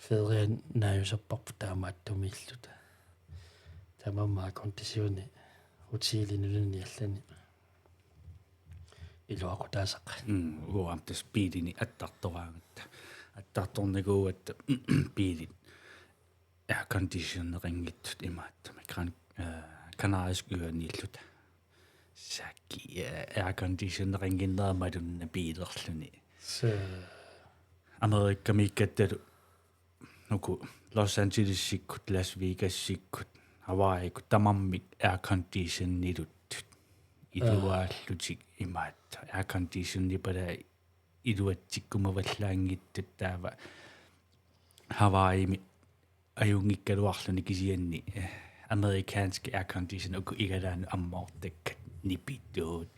ferian naayusapparpu taamaattumiilluta tamamma kontisiuni utiilinunni allani iluaqutaasaq uam tas piilini attartoraangutta attartornikuuat piilit air conditioneringittut imaattama kanarisk yøniilluta sakki air conditioneringinnermalunna piilerluni amerikkamiikkattalu nuku Los Angeles-sikkut Las Vegas-sikkut Hawaii-kut tamammik air conditionniluttut iluaallutik imaatta air conditionnipala iluatsikkumavallaangittut taava Hawaii-mi ajungikkaluarluni kisianni amerikansk air conditioner uku igalaanu ammoortakkat nipittuut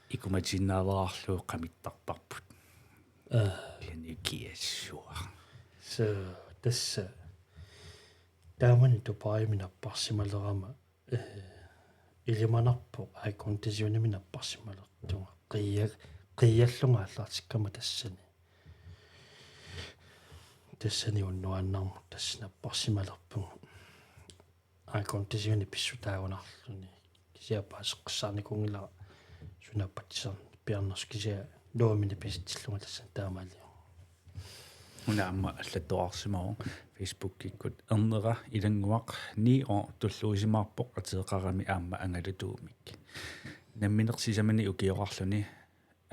ikumatinnaalaarlu qamittarparput yani kiassua so tassa taamani tupaaiminapparsimalerama ilimanarpo air conditionerminapparsimalertunga qiallunga allartikkama tassani unnuannarmu tassinapparsimalerpunga air conditioner pissutaagunarluni kisiapaaseqqissarnikungila sunappatisar piarners kisia doomini pisitillunga tassan taamaalio una amma allatoarsimaru Facebook-ikkut ernera Ilannguaq 9 år tulluisimaarpoq ateeqarami aamma Angalatooqmik namminersisamani ukiorarluni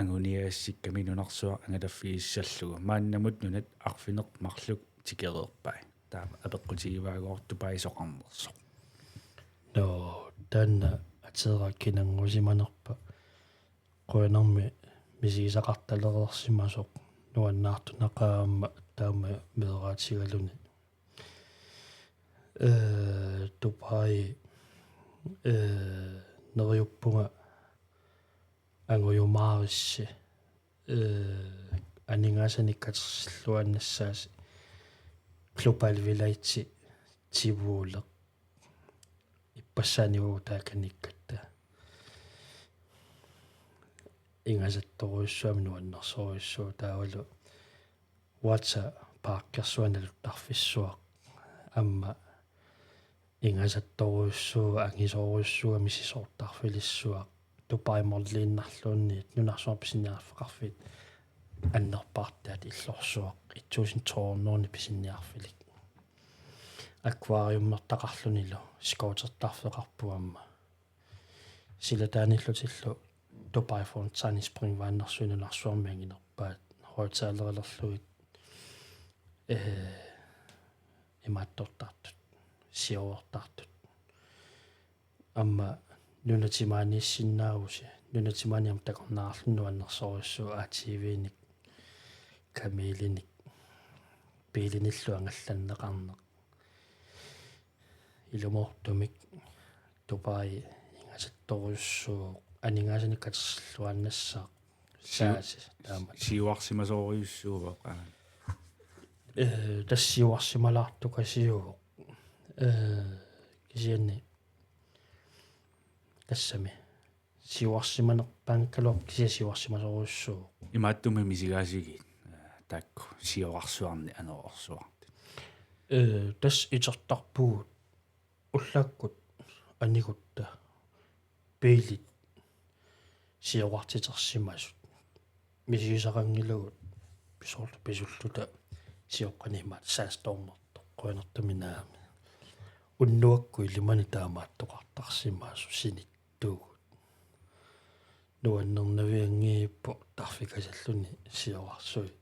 anguniassikkami nunarsuaq angalaffiissallugu maannamut nunat arfineq marluk tikereerpai taama apeqqutigivaagortupaisoqarnersoq no tanna ateeqakkinangusimanerpa qoinarmi misigisaqartalereersimasoq nuannaartunaqaamma taama meeraatigaluni tupai neriuppunga anguyumaarissi aningaasanikkatерлуаннассаас global village tivuuleq иппассааниугу тааканиккатта ингасатторуйссуами нуаннерсоруйссуу таавалу ватса пааккерсуаналуттарфиссуақ амма ингасатторуйссуу ангисоруйссуа мисисоортарфилиссуақ тупайморлииннарлуунниит нунарсуарписиниарфеқарфит аннерпаартаат иллорсуақ 1200 писинниарфилик аквариуммертақарлунилу скоутертарфеқарпуамма sillä taanillutillu Dubai for Sunny Spring vannersuinunarsuarmianginerpaat højtalerlerluit imattortartut siortartut amma nunatimaaniissinnaausi nunatimaaniam takornaarlunnuannersorissu ATV-nik kamelinik piilinilluangallanneqarneq ilumortumik Dubai ingasattorujussuuvoq aningaasani katerluannassaaq saasi taama siuarsimasoorujussuuvoq тассиуарсималаартукасиуvoq кисианни тассами сиуарсиманерпаанккалуоқ кисиасиуарсимасоруйуссуувоq имааттуми мисигаасиги таакку сиоқарсуарни анеорсуарт тас итертарпугут уллааккут анигутта пеилит сиоқартитерсимасут мисигисақангилагут писоорлу писуллута сиоққанимаат саастормерто қуанертаминаами уннуакку илимани таамааттоқартарсимаасу синиттуугут нуаннернавиангииппо тарфикасаллуни сиоқарсуи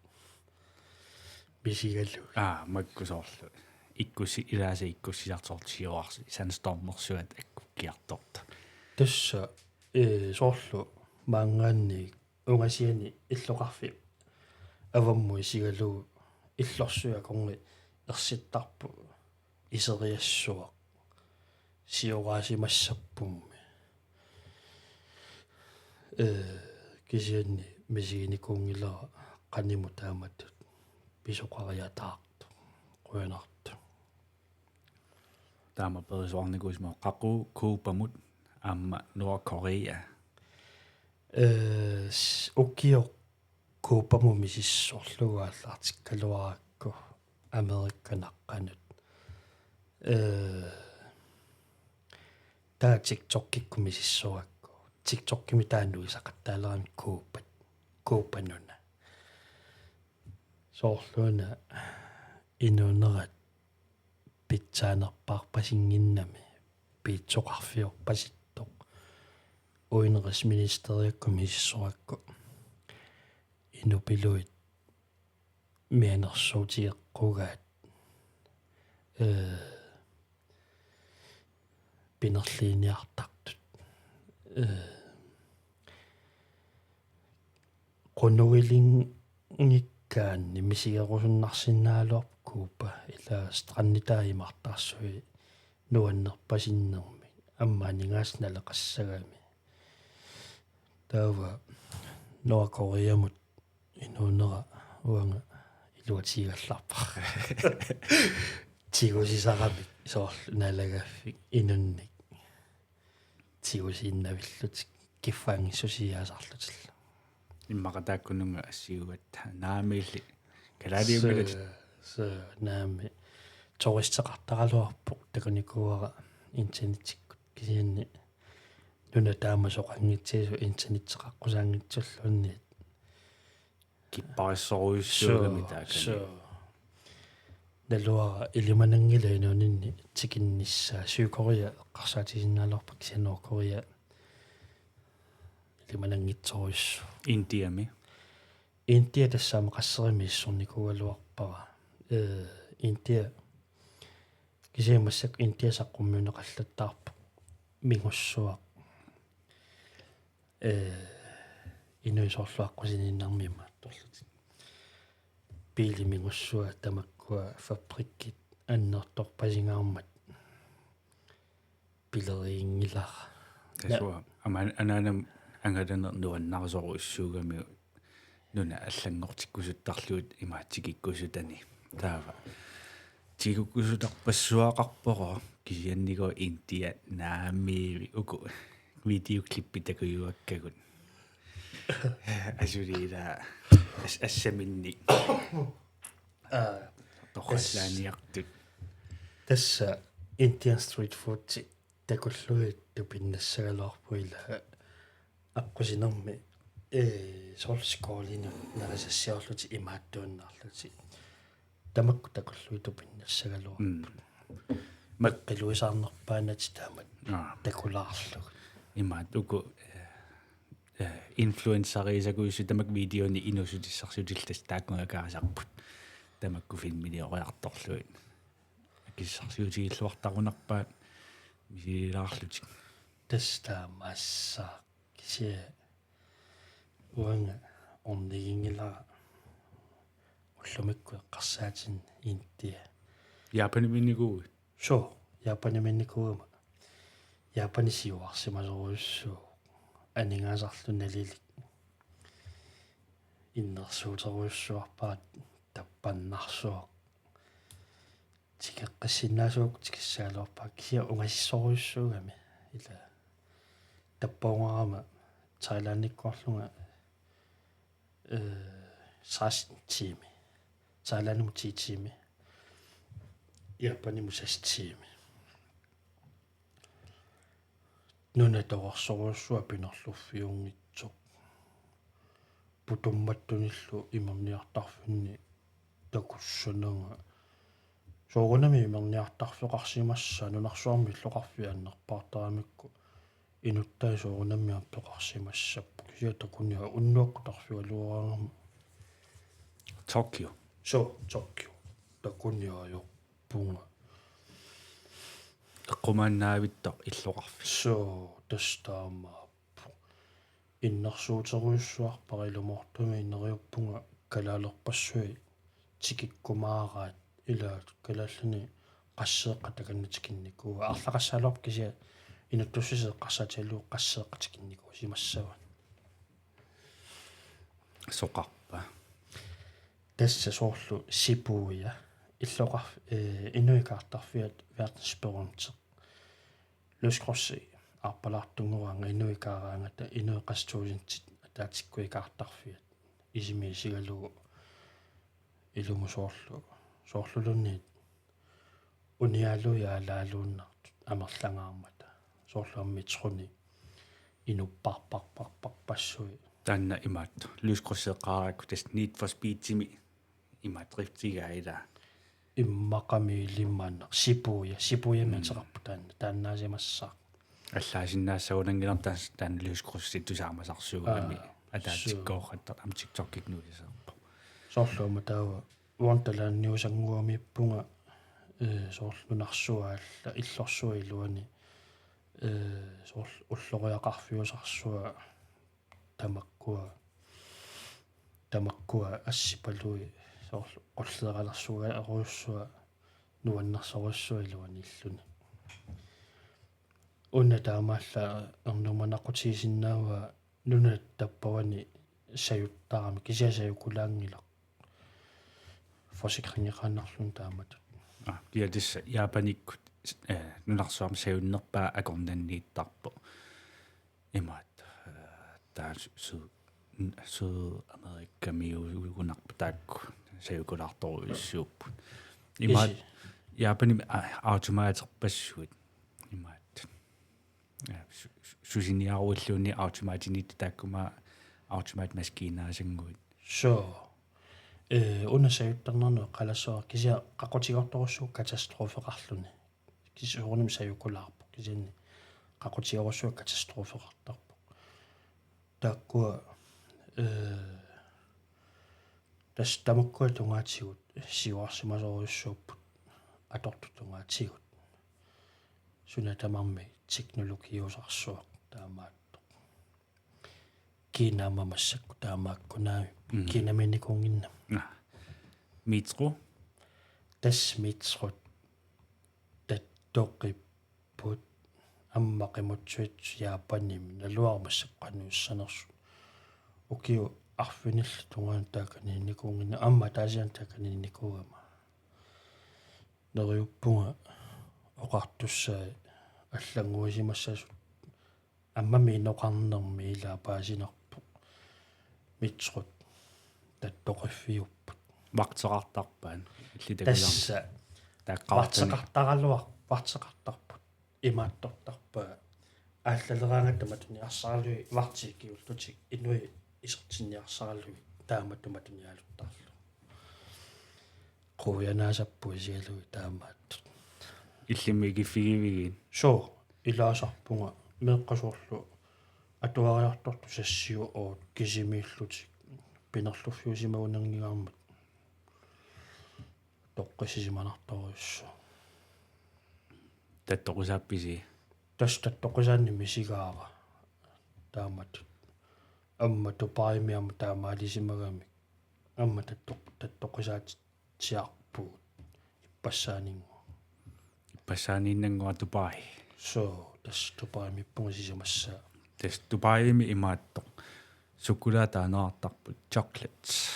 мисигаллу маккусоорлу иккуси илааси иккуссисарторт сиоқарси санстормерсуат акку киарторта тасса соорлу маангаанни унгасиани иллоқарфи аваммуи сигалуу иллорсуакорни ерситтарпу исериассуақ сиораасимассаппумми кисианни мисигиникуунгилера қаниму тааматтут писоқариатаарту қуянарту таама перисуарникуисмо қақу куупамут амма Nordkorea уккио куупаму мисиссорлугааллаартиккалуаракку америкканаққанут таа TikTok-кикку мисиссуакку TikTok-кими тааннуи сақаттаалерами куупануна соорлуна инуунерат питсаанерпаарпасингиннами питсоқарфиорпаситтоқ уинерисминистериакку мисиссуакку инупилуит мианерсуутиеққугаат пинерлиниартартут qunugiliнгиккаанни мисигерусуннарсинаалуарп куупа ила страннитаимартарсуи нуаннерпасиннерми аммаанингааснала таава Nordkoreamut инуунера уанга илуатигалларпар тигусисарамик соорлу налагаффик инунник тигусииннавиллут киффаангиссусиаасарлутилла иммакатааккунунга ассигуат наамиилли калаадиуммилут наами тористеқартаралуарпоқ такуникуара интернетиккут кисианни нуна таамасоқангитсиису интернеттеқаққусаангитсуллунни киппариссоруйуссуугами таакани налуара илиманангила инуунинни тикинниссаа Сyykorea эққарсаатисиннаалорпак кися Nordkorea илиманангитсоруйссу индиами Индия тассаама qassерими иссорникуалуарпара Индия кисиамассак Индия саққуммиунеқаллаттаарпа мигуссуа инуисоорлуаққусининнармима торлути пили мигуссуа тамаккуа фабриккит аннерторпасингаармат пилериингилара тасуа анаанам ангаланер нуаннарсоруйуссуугами нуна аллангортиккусуттарлуут имаатикиккусутани таава тигуккусутарпассуақарпоро кисианниго Индия наамиви уку видеоклиппи такуюаккагут асулиила ассаминни торхаллааниартут тасса Indian street food такуллуит тупиннассагалуарпуила аққусинерми сорскоолина нарисассиорлути имааттууннаарлути тамакку такуллуи тупиннассагалуарпут маққилуисаарнерпаанати таамат такулаарлуг Imaat uku influencerissakuissu tamak videoni inusutissarsutillas taakkungaakaasarput tamakku filminioriartorluit akissarsuutigilluartarunarpaat misililaarlutik tastaamassa kisia uanga ornigingila ullumikku qarsaatin intia Japaniminnikuui so Japaniminnikuuma Japanisiuarsimasoruussuu aningaasarlunalilik innersuuteruussuarpaat tappannarsuaq tikeqqissinnaasuuk tikissaaluarpaak kisia ungasissoruussuugami ila tappaungarama Thailandikkorlunga saastimi Thailandimu tiitimi Japanimu sastiimi nunat orsorsuussua pinerluffiungitsuq putummattunillu imerniartarfunni takussununga soorunami imerniartarfeqarsimassa nunarsuarmi illoqarfi annerpaartaramikku inuttai soorunammiar peqarsimassappu kisiatakunia unnuaqqtarfigaluaraangama Tokyo Tokyo takuniaajorpunga eqqumaannaavittoq illoqarfi tastaamaappu innersuuteruussuarparilumortumi inneriuppunga kalaalerpassui tikikkumaaraat ilaat kalallani qasseeqqa takanna tikinnikuuai kisia inuttussisee qassatialuu qasseeqqa tikinnikuuai simassava soqarpa tässä soorlu sipuuja illoqar inuikaartarfiat verdensberømte luskrossi arpalaartunguanga inuikaaraangata inuiqastuusintit ataatikkuikaartarfiat isimiisigalugu ilumu soorlulunniit unialuja alaaluunnart amerlangaarmata soorluammitruni inupparparparparpassui tanna imaat lyuskrosseeqaaraakku tas Need for Speedtimi imaat riftigaila immaqami limmaanner sipuuja meeteqarpu taannaasimassaq аллаасиннаассагунангилар таан lyuskrossi tusaamasarsuugами атаатиккоорраттар ам TikTok-игнуисеерпа soorluuma taava uantalaanniusangguamippunga soorlunarsuaalla illorsuiluani ulloriaqarfiusarsua tamakkua assipalui soorlu qolleeralarsuga eruussua nuannarsoruussuiluani illuni unna taamaalla ernumanaqutigisinnaava nunat tappavani sayuttarami kisiasayukulaangilaq forsikringeqaannarlun taamatut kia tissa jaapanikkut nunarsuarma sayunnerpaa akornanniittarpo imaat taa su amerikkamiugunarpa taakku sayukulaartorujussuupput imaat jaapani automaatserpassuut imaat susiniaruulluuni automaatiniitti taakkuma automaatmaskiinaasanguut unna sayuttarnernu qalassoa kisia qaqutiortorussuuk katastrofeqarluni kisuurunim sayukulaarpo kisianni qaqutiorussuuk katastrofeqartarpo taakkua tas tamakkua tungaatigut siuarsimasorujussuupput atortutungaatigut suna tamarmi teknologiusarsuaq taamaatto kiinaamamassakku taamaakkunaami kiinaminnikuunginna metro tas metrot tattoqipput аммақимутсуит яапанними налуармассаққануссанерсу укиу арфинилли тунгаан тааканиинникуунгина амма таасиан тааканиинникуугама нериуппунга оқартуссаа аллангуисимассасут аммами иноқарнерми илаапаасинерпу митсрут таттоқиффиуппут вартеқартарпаан тасса вартеқартаралуар имааттортарпаа ааллалераангаттаматуни арсаралуи вартикиултутик инуи исертинниарсаралуи тааматтуматуниалуттарлу қуянаасаппуи сиалуи таамааттут иллимигиффигивигин илаасарпунга meeqqasorlu atuariartortu sassiu oot kisimiillutik pinerluffiusimaunangigaarmat toqqisimanartoruissu Tattoqusaappisi tastattoqisaanni misigaara taamat amma tupaimiam taamaalisimagami amma tattoqisaat siarpuut passaaniinnanngua tupai so tas tupaimippungasisimassaa tas tupaimi imaattoq sukulaataanaartarput chocolates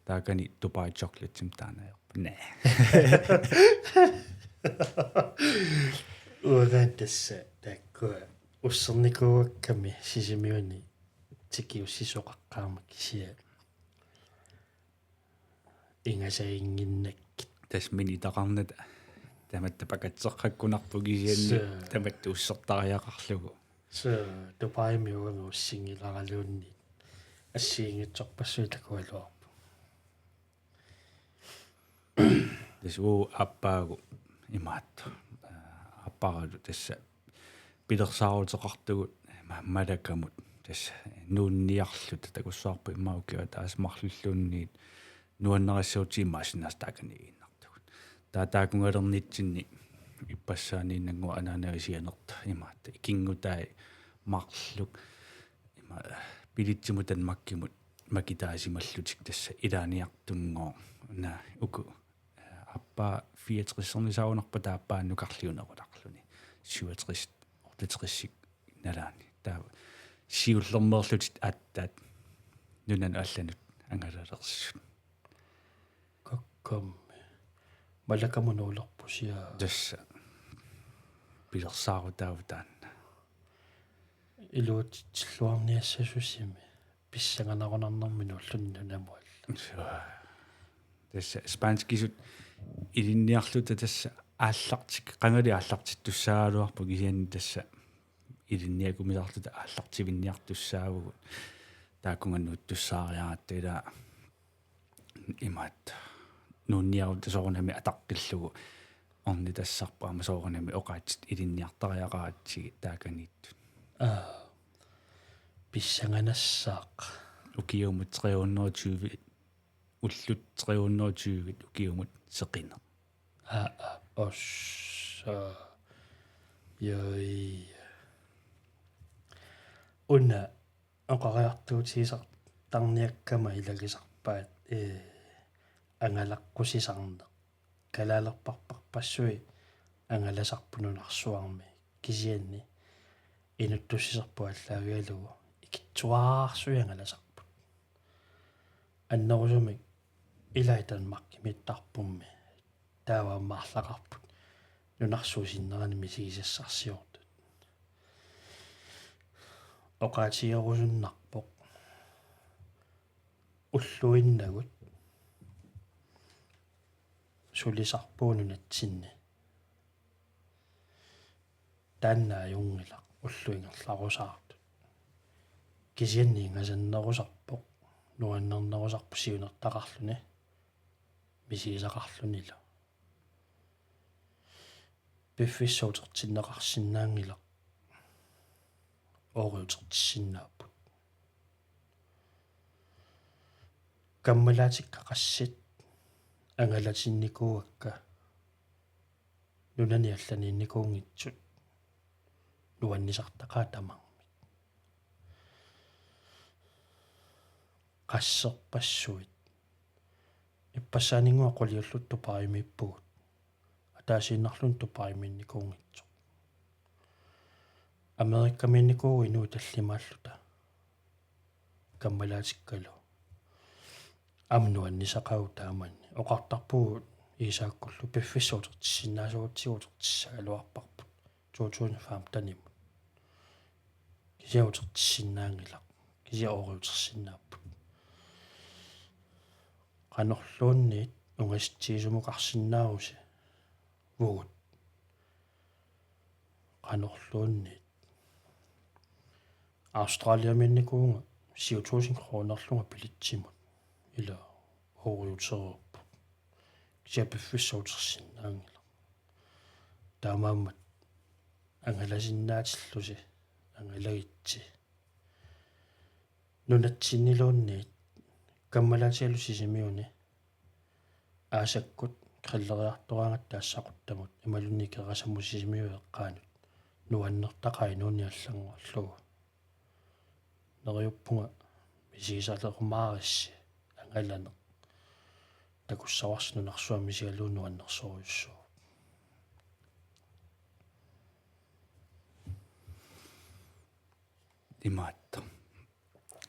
taakani tupai chocolatesim taanaerpa nee uagaan tassa taakkua ussernikuakkami sisimiuni tikiussisoqaqqaarma kisia ingasainginnak tas minitaqarnata tamatta pakatserqakkunarpu kisianni tamattu ussertariaqarlugu so tupaimi uanga ussingilaraluunni ассиингитсорпассуутакуалуарпу tas appaagu imaattu аппарату тасса пилерсаарутеқартугут малакамут тасса нуунниарлута такуссаарпу имаукиа таас марлуллуунниит нуаннерассуутимаасинаас тааканииннартугут таакунгалернитсинни иппассаанииннангуа анаанависианерта имаатта икингутаи марлук има пилитсимутан маккимут макитаасималлутик тасса илааниартунгоо на уку аппа 64 саунарпа тааппааннукарлиунеруларлуни 67 ортатрissik налаани таа сиуллермерлутит ааттаат нунан алланут ангалалерсут каккам малакамунуулерпусиа тасса пилерсаарутаавутаанна илуутиллуарниассасусими писсаганарунарнэрмину уллуннунамуалла тасса спанскисут илинниарлута тасса ааллартик qangали ааллартит туссаалуарпу кисианни тасса илинниакумиларлута ааллартивинниартуссаавгут тааккунганнуут туссаариаратта имаат нунниарут сорунами атаққиллугу орни тассарпаама сорунами оқаатит илинниартариақаатсиги тааканииттут писсаганассаақ укиумут 320 уллут 320 укиумут сеқина осса ёй уна оқариартуутисар тарниаккама илагисарпаат ангалаққусисарне калаалерпарпарпассуи ангаласарпунунарсуарми кисианни инуттуссисерпу аллаагиалугу икитсуаарсуи ангаласарпут аннерусумик илайтан маркимиттарпумми таавааммаарлақарпут нунарсуусиннерани мисигисассарсиортут оқаатиерусуннарпоқ уллуиннагут сулисарпуунунатсинни тааннааюнгила уллуингерларусаартут кисианниингасаннерусарпоқ нуаннернерусарпу сиунертақарлуни мисигисақарлунила пиффиссуутертиннеқарсинаангила ориутертиссиннааппут каммалаатиккақассит ангалатинникууакка нунани алланиинникуунгитсут нуаннисартақаа тамармит qassерпассуит иппассаанингуа qoliullut tuparimippugut атаасииннарлун тупариминникуунгитсо америккаминникуу инуу таллимааллута каммалаатиккалу амнуаннисақау тааманни оқартарпугут исааккуллу пиффиссуутертиссиннаасуутсигутертиссагалуарпарпут туутууни фаам танимут кисиаутертиссиннаангила кисиаориутерсиннааппут qanorluunniit ungastиисумуқарсинааруси вугут qanorluunniit австралиаминникуунга CO2-синхронерлунга пилитсимут ила ориутерерпу кисиапиффиссуутерсиннаангила таамааммат angalasinnaatилlusi angalagitsi nunatsinniluunni kammalatiallu sisimiuni aasakkut qilleriartoraangat taassaquttamut imalunni kerassammu sisimiu eqqaanut nuannertaqainuuni аллангуарлугу neriuppunga misigisalequmaarissi angalaneq takussavarsnunarsuam misigaluunu annersorujussuuvoq imaatto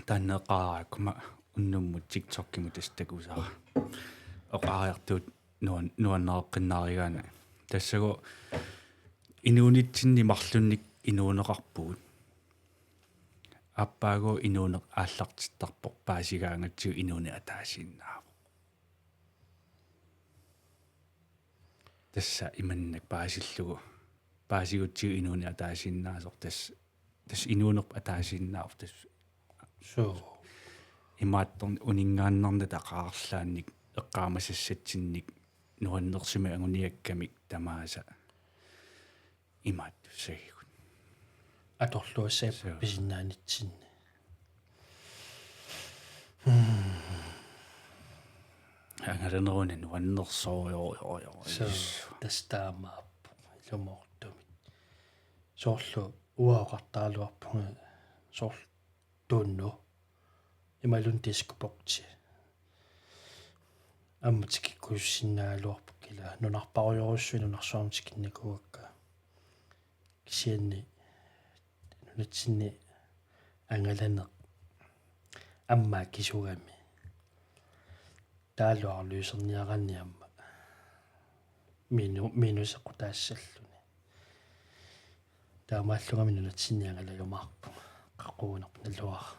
tanneqaaraakuma unnummut TikTokkimu tastakusara oqaariartuut nuannereqqinnaarigaana tassagu inuunitsinni marlunnik inuuneqarpugut appaagu inuuneq aallartittarpoq paasigaangatsiu inuuni ataasiinnaavo tassa imannak paasigutsiu inuuni ataasiinnaasoq tas inuunerp ataasiinnaavo tas so imaattorn uningaannarna taqaarlaannik eqqaamasassatsinnik nuannersimi anguniakkamik tamaasa imaattussagigut atorluassaap pisinnaanitsinni angalaneruna nuannersooriorioriori so tastaamaappu ilumortumit soorlu uaoqartaaluarpunga soorlu tuunnu imalun tiskuporti амматикиккуссиннаалуарпу кила нунарпаруйоруссуи нунарсуарми тикинникууакка кисианни нунатсинни ангаланеq аммаа кисугами таалуарлуисерниаранни амма минусеқутаассаллуни таамааллугами нунатсинни ангалагамаарпу қақуунерп налуара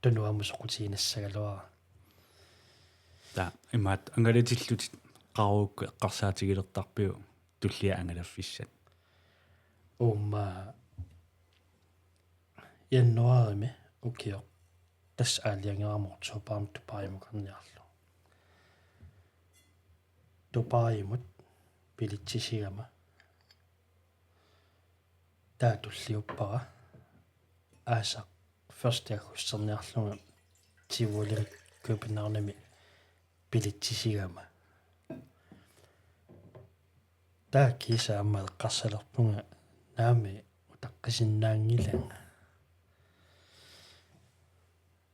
тунуаммусоқутигинассагалуара та имаат ангалатиллутит qaruukku eqqarsaatigilertarpiu tullia angalaffissat умма яннуарими укио тас аалиангерамортсуупаам тупаримукарниарлу тупаримут пилитсисигама таатуллиуппара аасақ ферстиагуссерниарлунга тивулим Københavnami пилитсисигама таа кисааммал қарсалерпунга наами утаққисиннаангиланга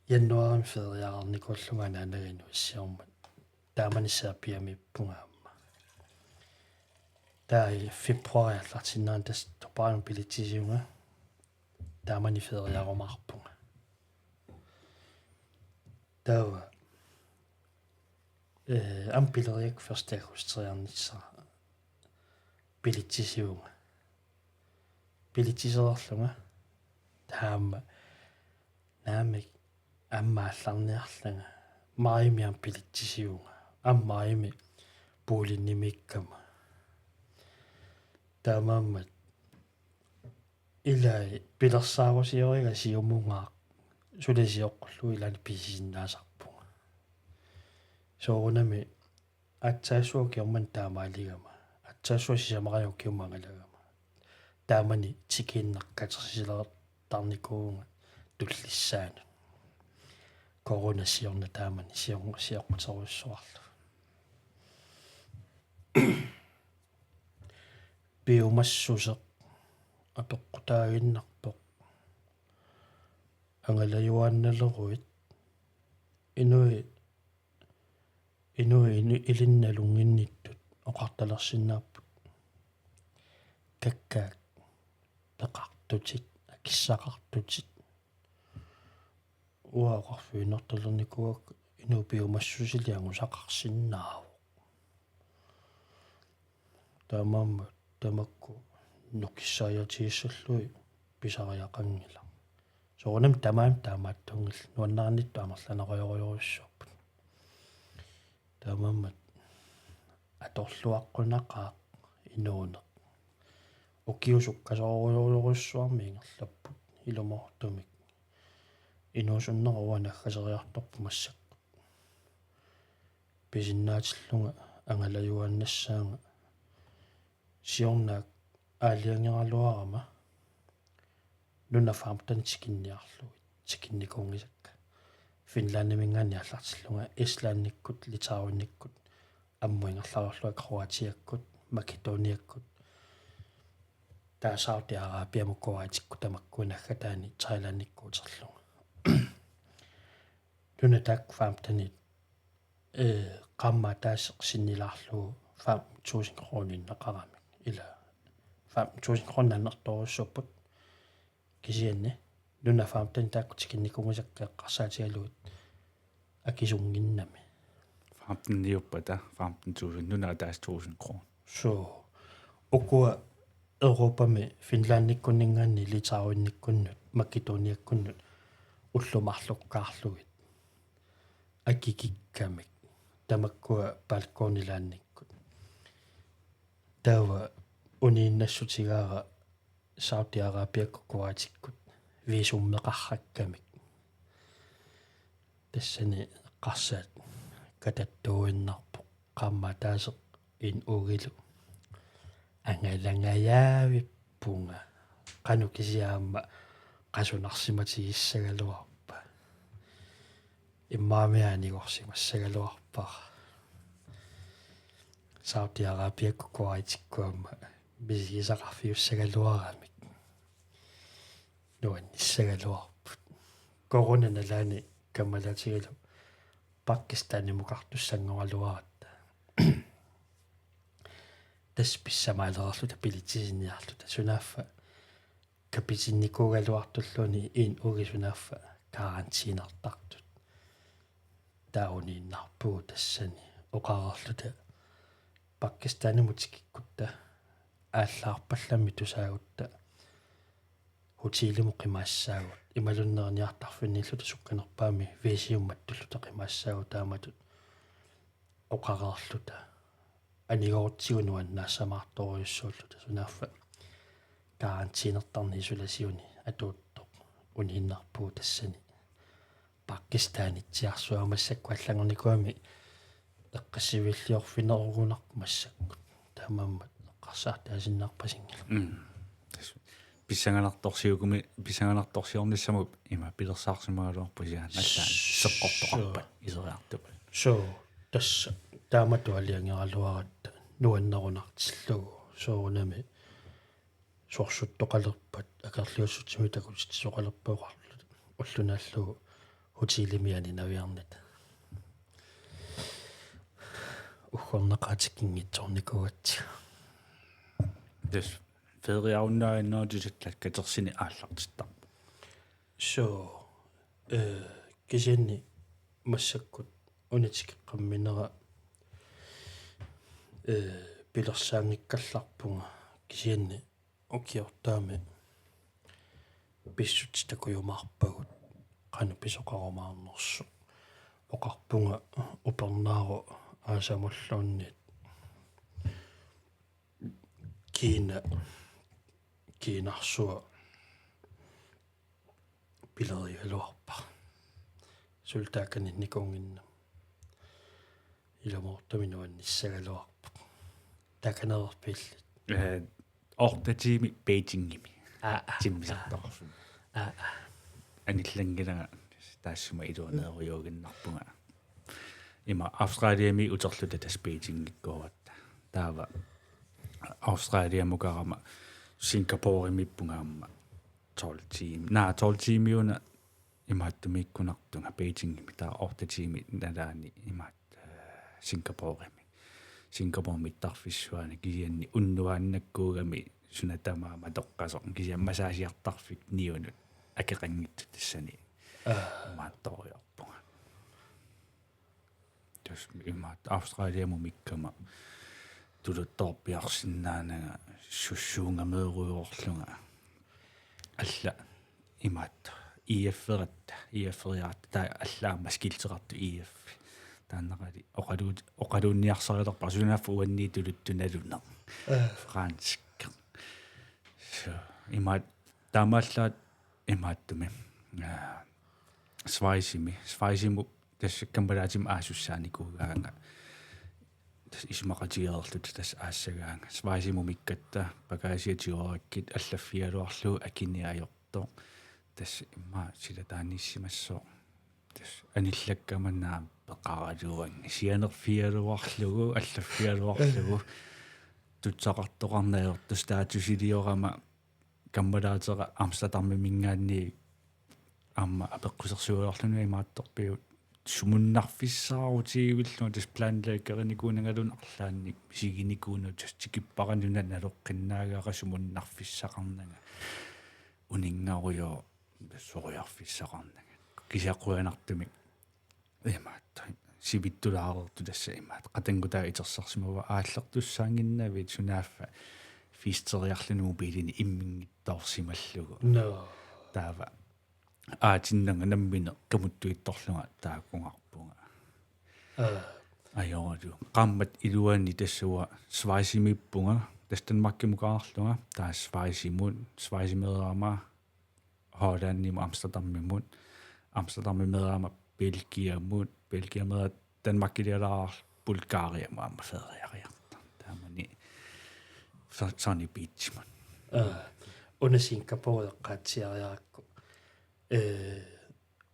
яннуарим фериаарникуллунга наанагину иссиормат тааманиссаапиамиппунгаамма таа фебруариарлартиннаан тас топаан пилитсисиунга таамани фериаарумаарпунга таа ампилериак ферстиагустриарнитсара пилитсисиунга пилитсисерерлунга таама наамик аммаалларниарлага маимиам пилитсисиунга аммаими пуулиннимиккама таамааммат илай пилерсаарусиорига сиумунгаа сулисиоққуллу илани писисиннаасарпунга соорунами атсаасуокиорман таамаалигама атсаасуасисамариокиумангалагама таамани тикиннаққатерсилертарникуунга туллиссаана корона сиорна таамани сиоққутеруссуарлу биомассусеқ апеққутаагиннарпоқ ангалаюанналеруит инуи илинналунгинниттут оқарталерсиннааппут каккаак пеқартутит акиссақартутит уаақарфуинерталерникуак инуи биомассусилиангусақарсиннааву таамаамма тамакку нукиссариатииссаллуи писариақангила соонам тамаам таамааттунгил нуаннарнитту амерланеруйоруйоруссууппут таамааммат аторлуаққунақаақ инуунеқ укиусуккасоруйоруйоруссуарми ингерлаппут илумортумик инуусуннеруа наггасериарторпу массаққут писиннаатиллунга ангалаюаннассаанга сиорнаак аалиангералуарама нунафаамтан тикинникунгисакка финландимингаани аллартиллунга исландниккут литауинниккут аммуингерлаарлуа кроатиаккут македониаккут таасаути арабиамуккуаатикку тамаккунагга таани тайландниккуутерлунга нунатак фаамтани qamma taasseq sinnilaarlugu 5000 kroninneqarami ila 5000 kronannertorussupput kisianni nuna faamtan taakku tikinnikumusakkeeqqarsaatigalugut akisunginnami 15,000 nuna taas 1000 kroner so ukua Europami Finlandnikkunningaanni litauinnikkunnut Makedoniakkunnut ullumarlukkaarlugit akikikkamik tamakkua balkonilaannikkut tawa uniinnassutigaara Saudi Arabiakkuaatikkut viisummeqarrakkamik tassani qarsaat katattuuinnarpo qamma taaseq in ugilu angalangayavippunga qanukisiaamma qasunarsimatigissaгаluарпа иммаамиааниорсимассагалуарпара Saudi Arabiakkuaatikkуамма бисисақарфиуссагалуарамик нуанниссагалуарпут коронанalаани каммалатигалу Пакистанимукартуссангоралуаратта тас писсамаалерерлута пилитисинниарлута сунааффа капитинникуугалуартуллуни ин угисунааффа карантинертартут таунииннарпуу тассани оқарерлута Пакистанимутикиккутта ааллаарпалламми тусаагутта хутилиму қимаассаагут ималуннерниартарфинниллута сукканерпаами висиумматтуллута қимаассаагу тааматут оқарерлута анигоортигунуаннаассамаарторюссууллута сунааффа карантинертарни суласиуни атуутто униннарпуу тассани Пакистанитсиарсуамассакку аллагорникуами эққассивиллиорфинерugунарпумассакку таамааммат эққарсаартаасиннаарпасингила писсанганарторсиорнissamу има пилерсаарсимагалуарпусиан аллаан сеққорторарпат исериартупа so тасса таамату алиангералуаратта нуаннерунартиллугу соорунами сорсуттоқалерпат акерлиуссутсими такутит соқалерпуақарлут уллунааллугу хутилимиани навиарнат ухорнеқаатиккингитсорникуатсига дэс федериауннааннаа тусаллат катерсини ааллартиттар so кисианни массаккут унатикеққамминера пилерсаангиккалларпунга кисианни окиортаами писсут такуйумаарпагут qanu писоқарумаарнерсу оқарпунга упернаару аасамуллуунниит кинарсуа пилеригалуарпа султааканинникуунгинна иламоортаминуанниссагалуарпа таканерпиллит ортатими бейжингими тиммисартарсу аниллангилага таассума илуанеериугиннарпунга има австралиами утерлута тас бейжингиккуаватта таава австралиамукарама сингапуримиппунгаамма 12 тимиуна имааттумиккунартунга бейжингими таа ортатими налаани имаат сингапурмиттарфиссуани кисианни уннуааннаккуугами сунатамаама тоққасор кисиаммасаасиартарфик ниунут акеқангитсу тассани маатториорпунга тас имаат австралиаму миккама тулутторпиарсиннаанага суссуунгамееруйоорлунга алла имаат ИФ-эриат таа аллаама скилтерарту ИФ тааннерали оқалуунниарсарилерпар сунафф уанни тулуттуналуна францкка имаат таамааллаат имааттуми свайсиму тассаккампалаатим аасуссааникуугаанга ismaqatigererlut tas аассагаanga сваисимумиккатта пагаасиатигорааккит аллаффиалуарлу акиниаёрто тас имма силатааниссимассоо тас аниллаккаманаа пеқаралуанги сианерфиалуарлугу аллаффиалуарлугу тутсақартоқарнаёрту стаатусилиорама каммалаатера амстадарми мингаанни амма апеққусерсуаларлуни имаатторпиут сумуннарфиссаарутигивиллу тас планлааккерникуунангалун арлаанник сигиникууну тас тикиппарануна налоққиннаагара сумуннарфиссақарнага унингаруйо сориарфиссақарнага кисақуянартумик имаатта сибиттулаарерту тасса имаат қатангутаа итерсарсимава ааллертуссаангиннавит сунааффа фистериарлунуу билини иммингиттаорсималлугу таава аатиннага наммине камуттуитторлунга тааккунгарпунга айоралу qammat iluanni tassua svaisimippunga tastanmakkimukаарlunga taas svaisimeraama Hollandimmu Amsterdammimmeraama Belgiamera Danmarkilialaar Bulgariamma amma feriariarta taamani sani beachman Under Singapore qatsiariarakku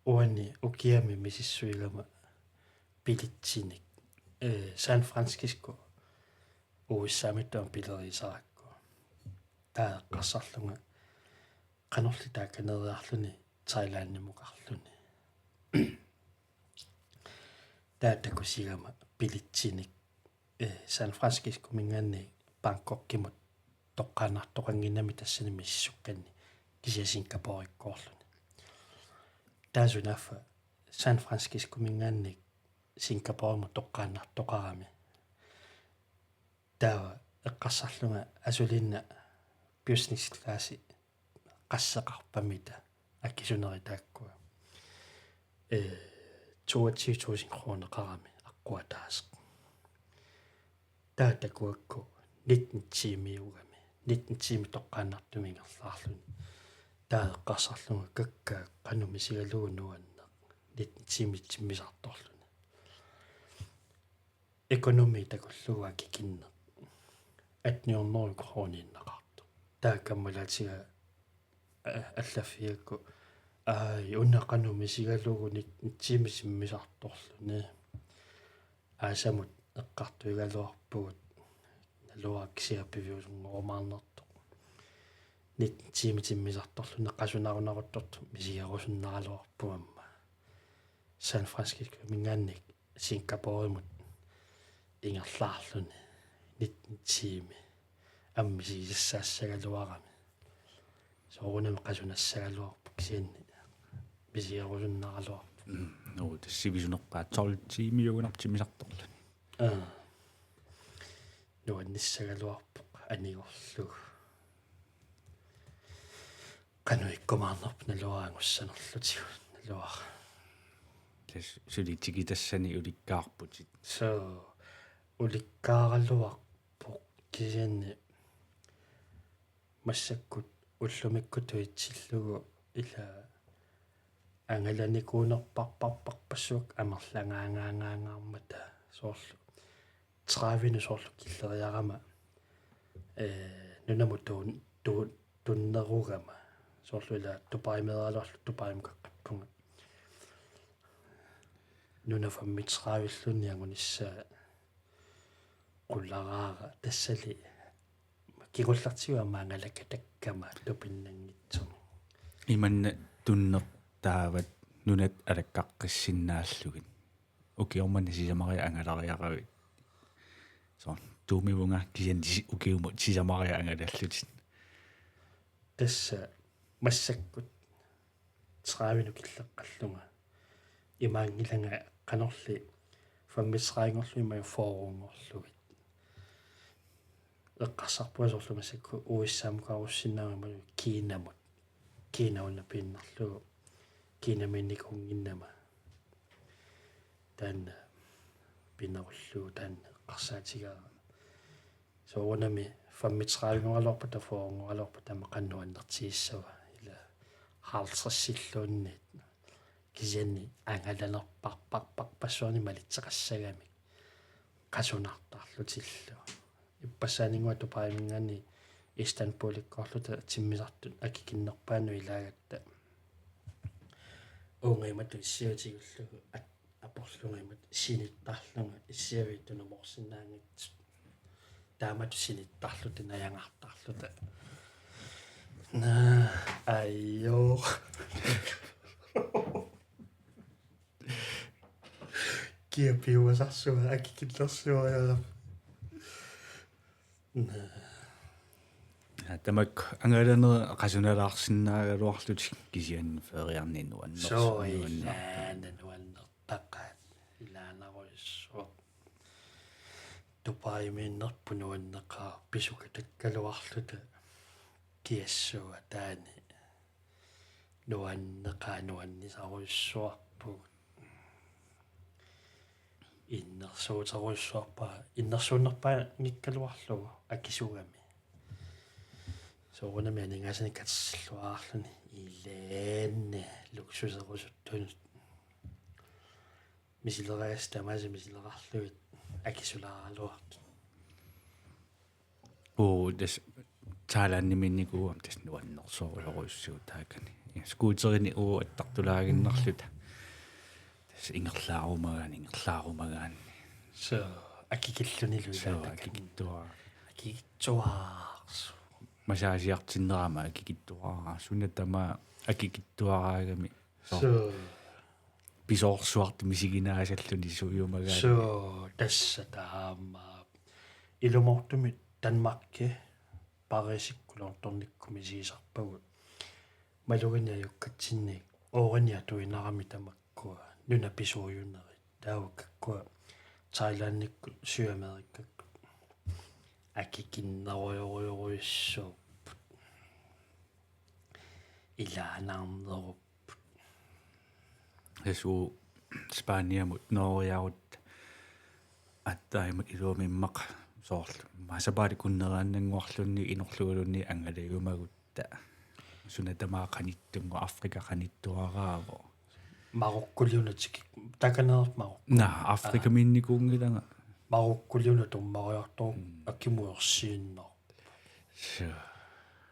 uanni ukiami misissuilama pilitsinik San Francisco uissamittuam pilerisarakku taa qassarlunga qanorli taakaneeriarluni Thailandimuqarluni taatakusigama pilitsinik San Francisco mingaanni Bangkokkimut toqqaanartoqanginami tassani missukkanni kisia Singaporeikkoorluni taasunaffa San Francisco mingaanni Singaporemu toqqaanartoqarami taa eqqassarlunga asulinna business class qassaqarpamita akkisuneri taakkua 22,000 kroner qarami aquataas taatakuakku 19 tiimiugami 19 tiimi toqqaanartumingerlaarluni taaeqqarsarlunga kakkaa qanumi sigaluunuanna 19 tiimi timmisartorluni ekonomi takulluga kikinne 800 krooninnaqartu taakammalaatiga allaffiakku unnaqanumi sigaluuguni tiimi timmisartorluni aasamut eqqartuigaluarpugut naluakkisiappiviusunngormaarnertu 19 tiimi timmisartorluni qasunarunaruttortu misigarusunnaraluarpuamma San Francisco mingaannik Singaporemut ingerlaarluni 19 tiimi ammisisaassagaluarami soorunami qasunassagaluarpu kisianni misigarusunnaraluarpu no tassivisunerpaa 12 tiimiugunartimisartorluni nuannissagaluarpu anigorlugu qanuikkumaarnerpu naluaangussanerlutigu naluar tas sulitigi tassani ulikkaarputit so ulikkaaralluarpu kisianni massakkut ullumikkutuitsillugu ila angalanikuunerparparparpassuak amerlangaangaangaarmata soorlu travinu soorlu killeriarama nunamuttuun tunnerugama soorlu ila tupaimeraaluarlu tupaimukaqqappunga nunafammitravilluniangunissa qullaraara tassali kigullartiguama angalakatakkama tupinnanngitsumi imanna tunnertaavat nunat alakkaqqissinnaallugit ukiormanni sisamaria angalariaravit so tuumivunga kisian ukiumut sisamaria angalallutit tassa massakkut travinu killeqqallunga imaangilanga qanorli fammisraingorlu ima foorungorlugit eqqarsarpuasorlu massakku uissaamukaarussinnaama kiinaunna pinnarlugu kiinaminnikunginnama taanna pinnarullugu taanna eqqarsaatigaa soorunami fammitраавингоралуарпа тафоорнгоралуарпа тамақаннуаннертигиссава ила хаалсерсиллуунниит кисианни ангаланерпарпарпарпассуарни малитсеқассагами qasunartarlutillu ippassaaninguatu paimingani Istanbulikkorluta timmisartut akikinnerpaanu ilaagatta uungiimatu issiutigullugu aporlungiimat sinittarlunga issiavituna morsinnaangit taamatu sinittarluta najangartarluta na ayyo kiapiuasarsuga akikillersuariala tamak angalaner qasunalaarsinnaagaluarlut kisian feriarninu annertaqqaat ilaanaruissuuq tupaiminnerpunuanneqaa pisuka takkaluarluta kiassua taani nuanneqaanuannisaruissuarput innersuunerpaa ngikkaluarlugu akisugami soorunami aningaasani katsilluaarluni ilaanne luksuserusuttunut misileraas tamaasi misilerarluit akisulaaraluart des taalaanniminniku des nuannersooruluruissuut taakani skuuterini attartulaaginnerluta des ingerlaarumagaan so akikillunilu akikitsuaarsu масаасиартиннерама акикиттуараа сунатама акикиттуараагами so писоорсуарт мисигинаасаллуни суйумагаа so тассатаама илумортумит Danmarkke парисиккулорторниккуми сиисарпагут малугиниаюккатсинник оорниатуинарами тамаккуа нуна писуйуннери тааваккуа Thailandnikku Sydamerikakku акикиннеруйоруйоруйссуу илаанаарнеруп эсу Спаниамут нориарут аттаимут илуумиммақ соорлу масапаали куннерааннангуарлунни инорлугулунни ангалиумагутта сунатамаақаниттунгу Африка қаниттуарааво Marokkuliunatик таканерп Марокко на Африка минникуунгилага Marokkuliuna tummaриартоо аккимуерсииннер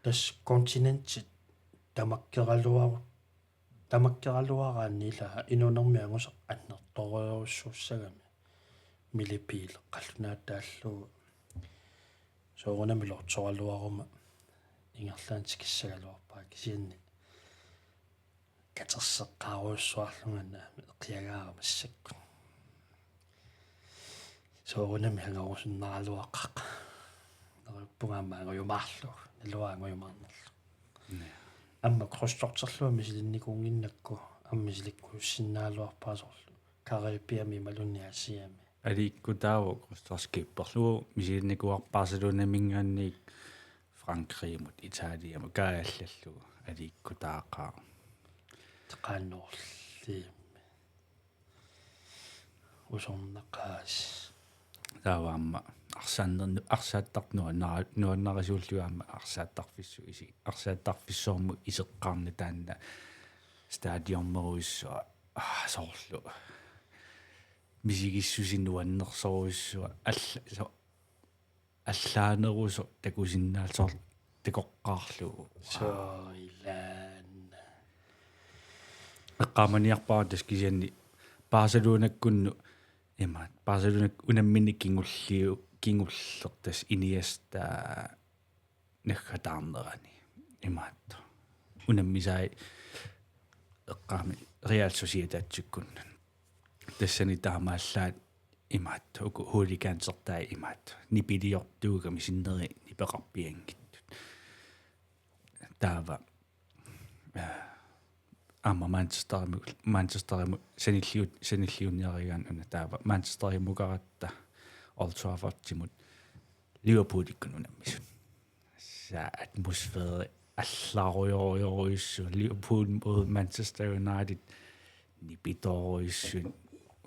тас континентит тамаккералуарааннила инуунермиангуса аннерторюруссууссагами милипиил қаллунааттааллугу соорунами лорторалуарума ингерлаантик киссагалуарпаа кисианни катерсеққааруйссуарлунгана эққиагаарамассакку соорунами хангарусиннаралуаққа нериппунгаамаангуйумаарлу налуаангуйумаарнерлу амма кросторторлуа мисилинникуунгиннакку аммисиликкуссиннаалуарпаасорлу карибиами малунниассиами аликкутааву кросторскипперлуу мисилинникуарпаасалунамингаанник Frankrig Italia кааллаллугу аликкутаақаа теқаанноорлиимми усорнақаас тааваамма арсааттарнуа нуаннарисууллуаама арсааттарфиссу иси арсааттарфиссуарму исеққарни таанна стадионмеруиссуа соорлу мисигиссусинуаннерсоруиссуа аллаанерусо такусиннаалсоор такоққаарлугу соилаан эққаманиарпаа таскисианни Barcelonakkunnu имаат Barcelona унаммини кингуллертас иниаста наггатаарнерани имаат унаммисаи эққаами Real Sociedad-тиккунна тассани таамааллаат имаат уку хулигансертай имаат нипилиортуугами синнери нипеқарпиангиттут таава амма Manchesterimut sanilliunniarigaan una taava Manchesterimukaratta Old Traffordtimut Liverpoolikun unammisut sa atmosfære allaarujoruissu Liverpool mod Manchester United nipitoruissun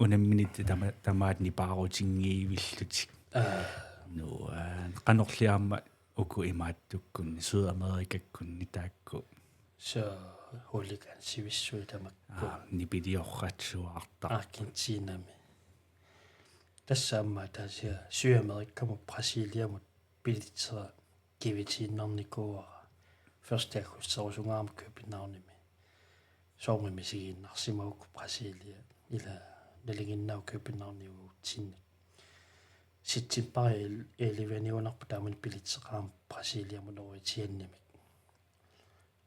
unamminit tamaat niparutingiivillutik nu qanorliaamma uku imaattukkun Sydamerikakkun taakku så huligan sivissui tamakku nipiliorratsuarta Argentinami тассаамма таасиа Сyyамериккамут Брасилиамут пилитсера кивитииннарникууара ферстиаггуссерусунгаарма Københavnими соормими сигииннарсимагук Брасилия ила налигиннау Københavniуутсинник ситсиппари эливаниунарпа таамани пилитсеқарам Брасилиаму норуитианнимик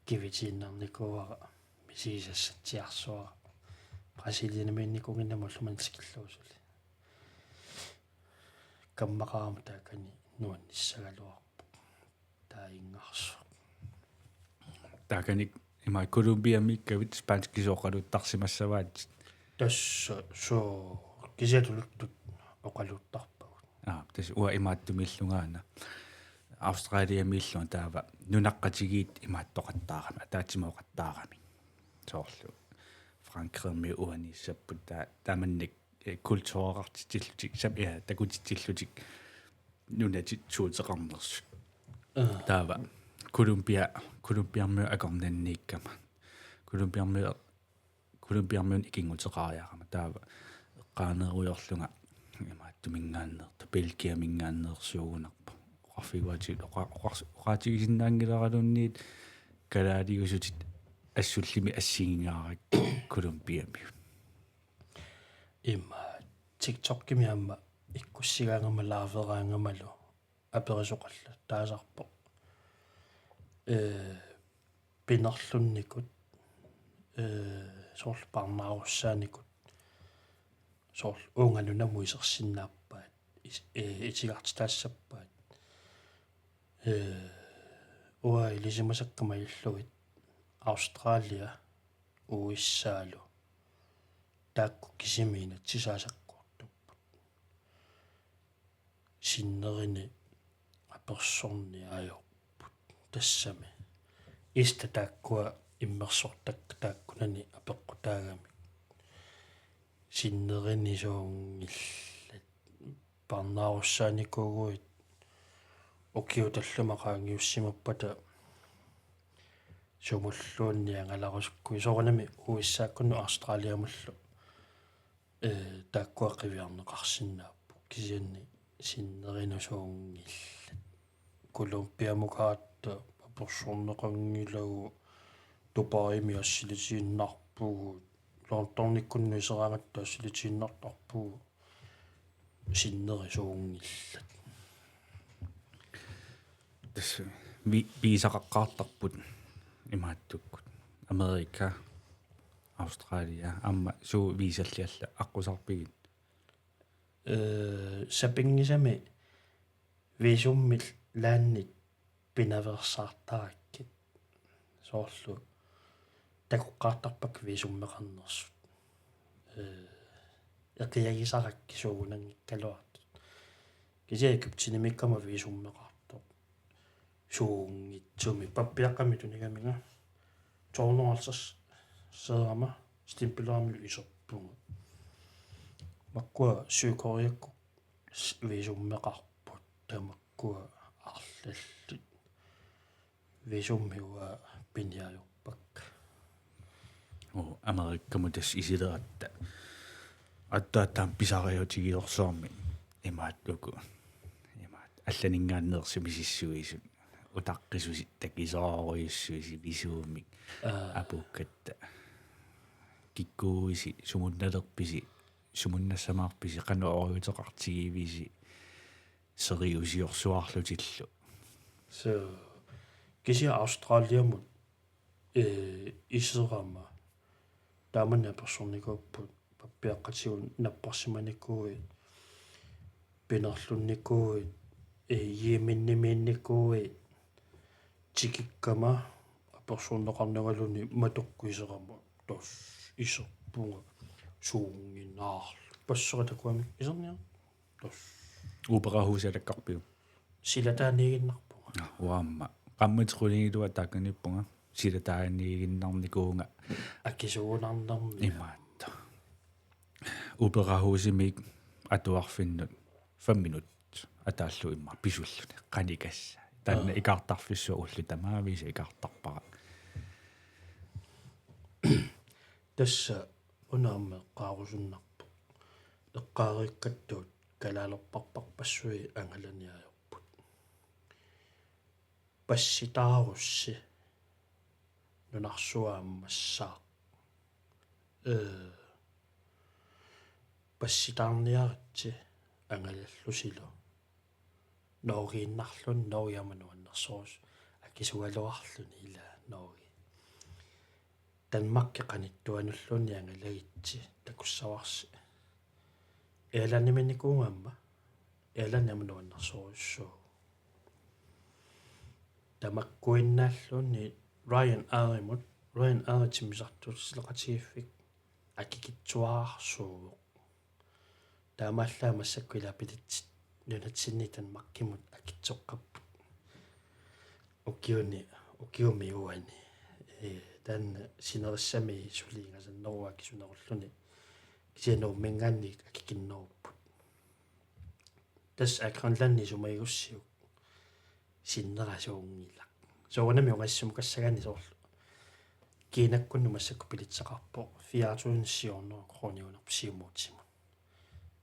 кивитииннарникууара мисигисассатсиарсуара Брасилианамиинникугиннаму лумансикиллуусули каммақарама таакани нуанниссагалуарпу таингаарсу тааканик има Колумбиамиккавит спанскисооқалуттарсимассаваат тасса соо кисиатулуттут оқалуттарпагут тас уа имааттумиллунгаана Австралиамииллун таава нунаққатигиит имааттоқаттаарами таатимооқаттаарами соорлу Франкрими уаниссаппут тааманник культуурартитиллутик сап такутитиллутик нунатит суутеқарнерсу таава Колумбиармиу акорнаннииккама Колумбиармиун икингутеқариарама таава эққаанеруйорлунга имааттумингааннерта Белгиамингааннерсуугунарпа оқарфигуатит оқаатигисиннаангиларалунниит калаадигусутит ассуллими ассигингаарак Колумбиами имма TikTok-кими амма иккуссигаангама лаафераангамалу аперисоқалла таасарпо пинерлунникут сорл парнааруссааникут сорл уунганунаму исерсиннааппаат итигартитаассаппаат уа илисимасаккама иллугит Австралия уиссаалу таакку кисимиина тисаасаккуортуппут синнерини аперсорни аёрпут тассами иста тааккуа иммерсортак тааккунани апеққутаагами синнерини соонгиллат парнааруссааникуугуит окиуталлумақаангиуссимаппата сумуллуунни ангаларусуккуи соорнами уиссааккуну Австралиамуллу тааккуаққивиарнеқарсинааппу кисианни синнерину соонгиллат Колумбиамукаатта аперсорнеқангилагу тупаими ассилисииннарпугу лоонторниккунну исераангатта ассилисииннартарпугу синнери соонгиллат тас висақаққаартарпут имааттуккут Америка Австралия амма суу висаллиалла аққусарпигит сапингисами висуммил лааннит пинаверсаартараккит соорлу такуққаартарпак висуммеқарнерсут якиягисаракки суугунангиккалуартут кисиакиптинамиккама висуммеқартоқ суунгитсуми паппиаққами тунигамига торнуарсас сеерама стимпилаамлу исерпугу маккуа сюкориакку висуммеқарпут тамаккуа арлаллут висуммиуа пиниаёрпак Америккаму тас исилератта аттааттаам писариутигиорсуарми имааттуку алланингааннерси мисиссуисут утаққисусит такисооруйуссуиси висуумик апуккатта киккууиси сумунналерписи сумуннассамаарписи канаориутеқартигивиси сериусиорсуарлутиллу so кися Австралиамут исерама тааманна персоникууппут паппиаққатигун наппарсиманикууи пинерлунникууи йеминнимиинникууи тикиккама персонеқарнагалуни матоққуисерама тос исерпунга суунгинаар пассератакуами исерниа тос уперахусалаккарпиу силатааниигиннарпунга уамма qammatqulingilua taakkanippunga silataaniginnarnikuunga аккисуунарнарни имаатта уперахусимик атуарфиннут 5 минут атааллу имма писуллуни qanikassa таанна икаартарфиссуу уллу тамаависа икаартарпара тасса унаамме эққаарусуннарпу эққаариккаттуут kalaalorparparpassui angalaniajorput passitaarussi nunarsuaammassaa passitaarniaritsi angalallusilu nooriinnarlun nooriamanuannersoorus akisualuarluni ila noori Danmarke qanittuanulluni angalagitsi takussavarsi Ilannguaq Ilannguaq tamakkuinnaalluni Ryan Artimisartusileqatigiffik akikitsuaarsuuvoq taamallaamassakkuila pilitsit nunatsinni tanmarkimut akitsoqqapput ukiumi uani tan sinerissami suliingasanneruak sunerulluni kisianu minganni akikinnerupput tas akranlanni sumaigussiuk sinnerasuungilla soornami ongassum kassagani soorlu kiinakkunnu massakku pilitsaqarpo 24 kroniunerpsiumuutsimu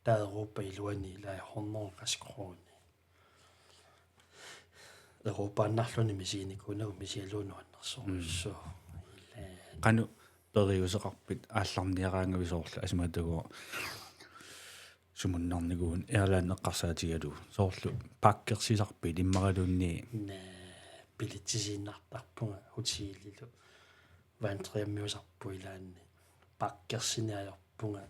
ta Europa iluani la 100 kroni Europaannarluni misiinikuunagu misialuunuannersoorso qanu periuseqarpit aallarniaraangavisoorlu asimatagu sumunnerniguun Irlanneqqarsaatigalu soorlu pakkersisarpit immaralunni pilitsisiinnartarpunga hutiililu vantriammiusarpuilaanni pakkersiniajorpunga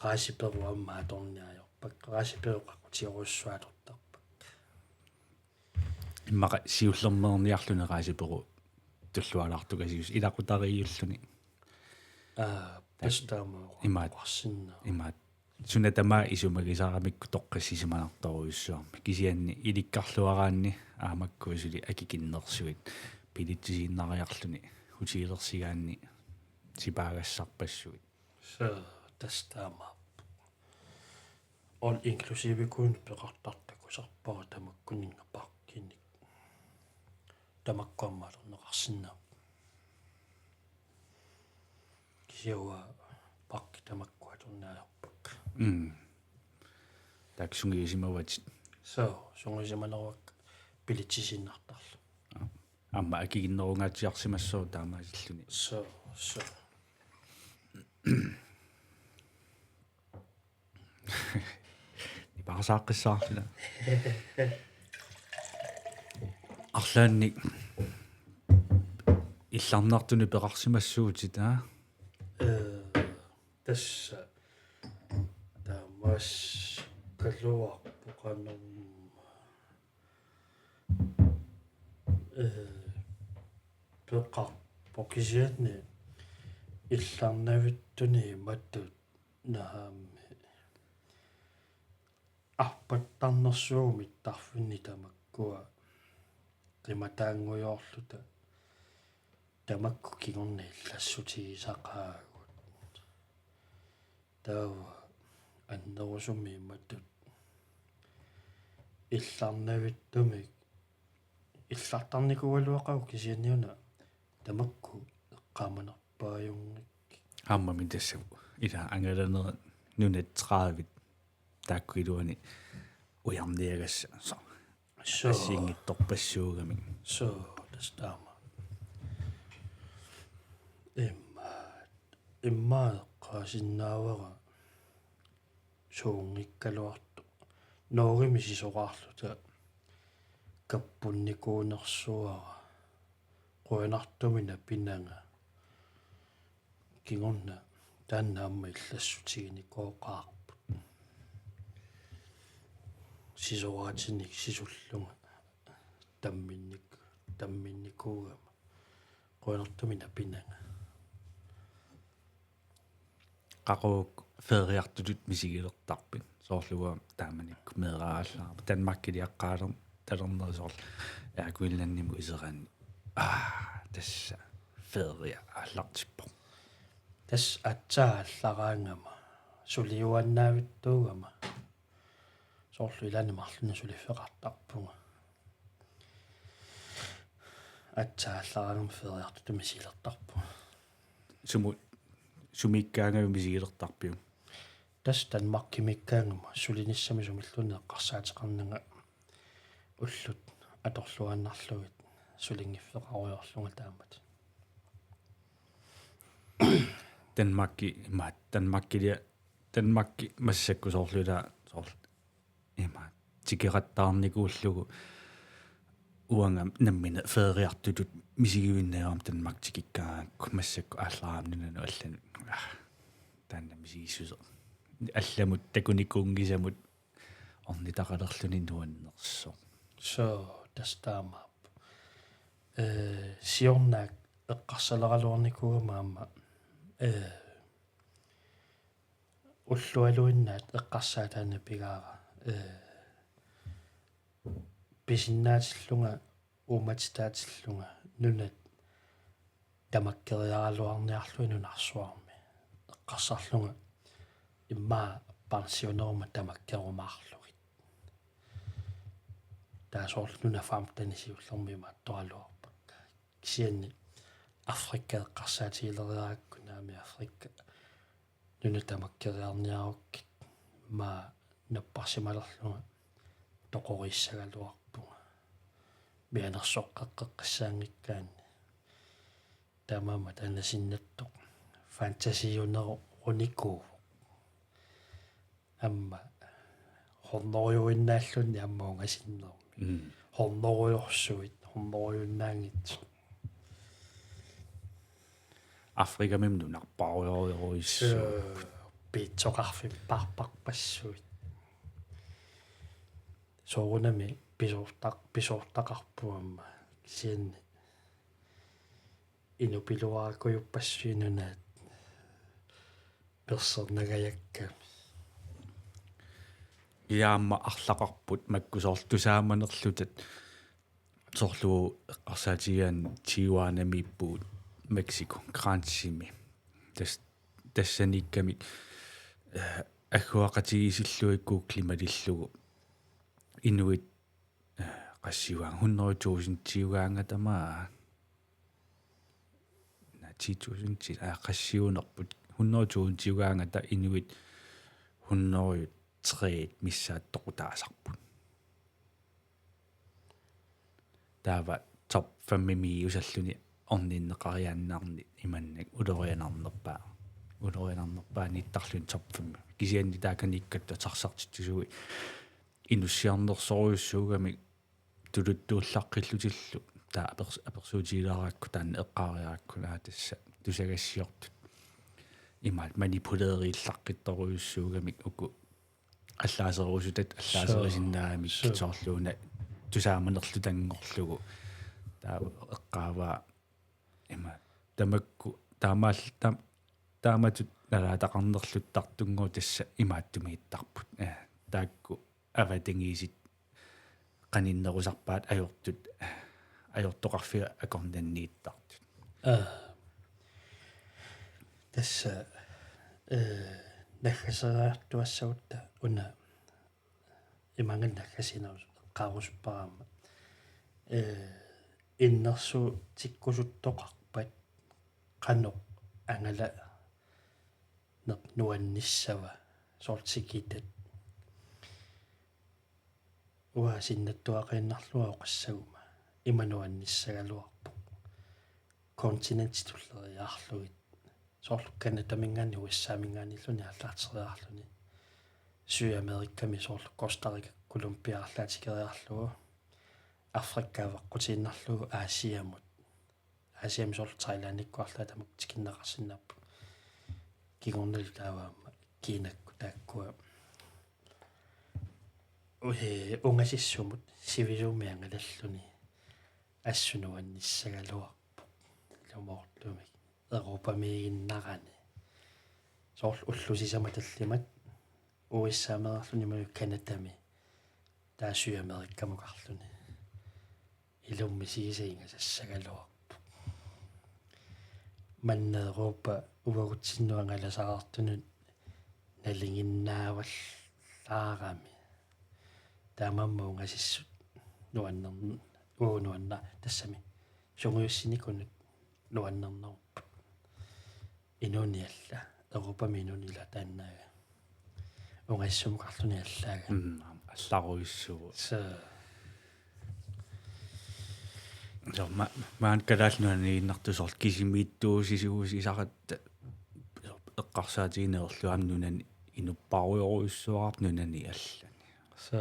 raasiperuammaa torniajorpak raasiperuqaqutiorussuatortarpak immaqa siullermerniarluni raasiperu tullualartukasius ilaqutariiulluni pestaamo imaat sunatamaa isumagisaaramikku toqqassisimanartoruissuarmi kisianni ilikkarluaraanni aamakkuisuli akikinnersuit pilitsisiinnariarluni hutiilersigaanni sipaagassarpassuit testaama all inclusive kun peqartartakusarpara tamakkuningaparkinnik tamakkuammalorneqarsinna kisiua parki tamakkuatornaajarpak taksungiisimawat sungisimaneruak pilitsisinnartarlu amma akikinnerungaatiarsimassuu taamaasilluni ipaasaаққиссаарлуна арлаанник илларнартуни пеқарсимассуутит тасса таамас калуарпоқанерм пеқар покисиатни илларнавиттуни маттут наамми арпаттарнерсуумит тарфинни тамаккуа qimataanguyorluta tamakku kigorna illassutigisaqaagut taava annerusumi mattut illarnavittumik illartarnikualuaqagu kisianniuna tamakku eqqaamanerpaajungik ammami tassavu ila angalanermut nunat 30 taakkuiluani ujarniagassa singittorpassuugamik tastama imma qasinnaavara suungikkaluartu noorimi sisoqaarluta kappunnikuunersuara qoinartumina pinanga kingorna taannaamma illassutiginikoqaarput sisoraatinik sisullunga tamminnikuugama qoinartumina pinanga qaquuk feriartulut misigilertarpit soorluga taamanikku meeraallarpa Danmarkiliaqqaalern talernersoorl aakuillannimu iseranni tassa feria allartippo tas atsaallaraangama suliuannaavittuugama soorlu ilannimarluna sulifeqartarpunga atsaallaraangama feriartutu misilertarpu sumikkaangami misigilertarpiu tas Danmarkimikkaangama sulinissami sumilluni eqqarsaatiqarnanga ullut atorluannarlugit sulingiffeqariorlunga taammat Danmarki massakkusoorlula soorl ima tikerattaarnikuullugu uangam nammina feeriartutut misigivinnaam Danmark tikikkaakku massakku aalларамнунanu аллану таанна мисигиссусо алламут такуникунгисамут орнитақалерлүни нуаннерсо so tastaamaap siornaak eqqarsaleraluarnikuumaamma уллуалуиннаат эққарсаатаана пигаара писиннаатиллунга ууматитаатиллунга нунат тамаккериаралуарниарлуи нунарсуарми эққарсарлунга иммаа пансионерма тамаккерумаарлугит таасоорлуна фамтанисиуллэрмима тоалуарпакка кисианни Afrika эққарсаатигилериаакку наами Afrika нуна тамаккериарниаруккит ма наппарсималерлунга тоқориссагалуарпунга мианерсоққаққиссаангиккаанни тамаама танасиннаттоқ фантасиунеро уникуу амма хорнориуиннааллунни аммаунгасиннерми хорнориорсуит хорнориуннаангит Afrika мимнунарпаруйоруиссу питсоқарфи парпарпассуит соорунами писоортақарпуамма кисианни инупилуаракуйуппассуинунаат персернагаякка яамма арлақарпут маккусоор тусааманерлутат соорлуу эққарсаатигаан тиуаанамиппуут Mexico грансими тассаникками аггуақатигисиллуиккуу климатиллугу инуит qassiuang 100,000 tiugaanga tamaa na 10,000 ti qassiunerput 100,000 tiugaanga ta inuit 103 missaattoqutaasarput taava top 5 usalluni орниннеқариааннаарни иманнак улорианарнерпаа нитарлун top 5 кисианни тааканиккатта тарсартиттусуи инуссиарнерсоруйуссуугами тулуттууллаққиллутиллу таа аперсуутилаараакку таанна эққаариааккунаа тасса тусагассиортут имаат манипулеерииллаққитторуйуссуугамик уку аллаасерусутат аллаасерисиннаамик китсоорлууна тусааманерлу тангорлугу таа эққааваа има тамакку тааматут налаатақарнерлуттартунгуу тасса имааттумииттарпут таакку аватингиисит qaninnерусарпаат ajortoqarfiga akornanniittартут тасса нахасераартуассагутта уна иманган нахасинерус эққаарусуппараама иннерсу тиккусуттоқарпат qanoq angala нуанниссава сортикитат уасиннаттуақииннарлуа оқассагума имануанниссагалуарпу континент туллериаарлугит соорлуккана тамингаани уиссаамингааниллуни аллаартериаарлуни Sydamerikami соорлу Коста-Рика Колумбиаарлаатикериарлугу Африккааваққутииннарлугу Аасиамут Аасиами соорлу Тайландиккуарлаа тамак тикиннеқарсиннарпу кигорнал тааваама Кинакку тааккуа унгасиссумут сивилумиангалаллуни ассунуанниссагалуарпу лумоорлумик Европамиигиннарани соорлу уллусисама таллимат уиссаамерарлуни маю Канадами таа Sydamerikkamукарлуни илумми сигисаинга сассагалуарпу манна Европа увагутсиннуангаласаартунут налингиннааваллаарами таамаммаунгасиссут нуаннерна тассами сунгуйуссиникунут нуаннернерпут инуниалла Европами инунила тааннаага ungaissumuqarluni allaaga алларуйссуу са so man kadalnuani innartusort kisimiittuusisuus isaqat eqqarsaatigineerluam nunani inupparuyoruyussuarap nunani allani са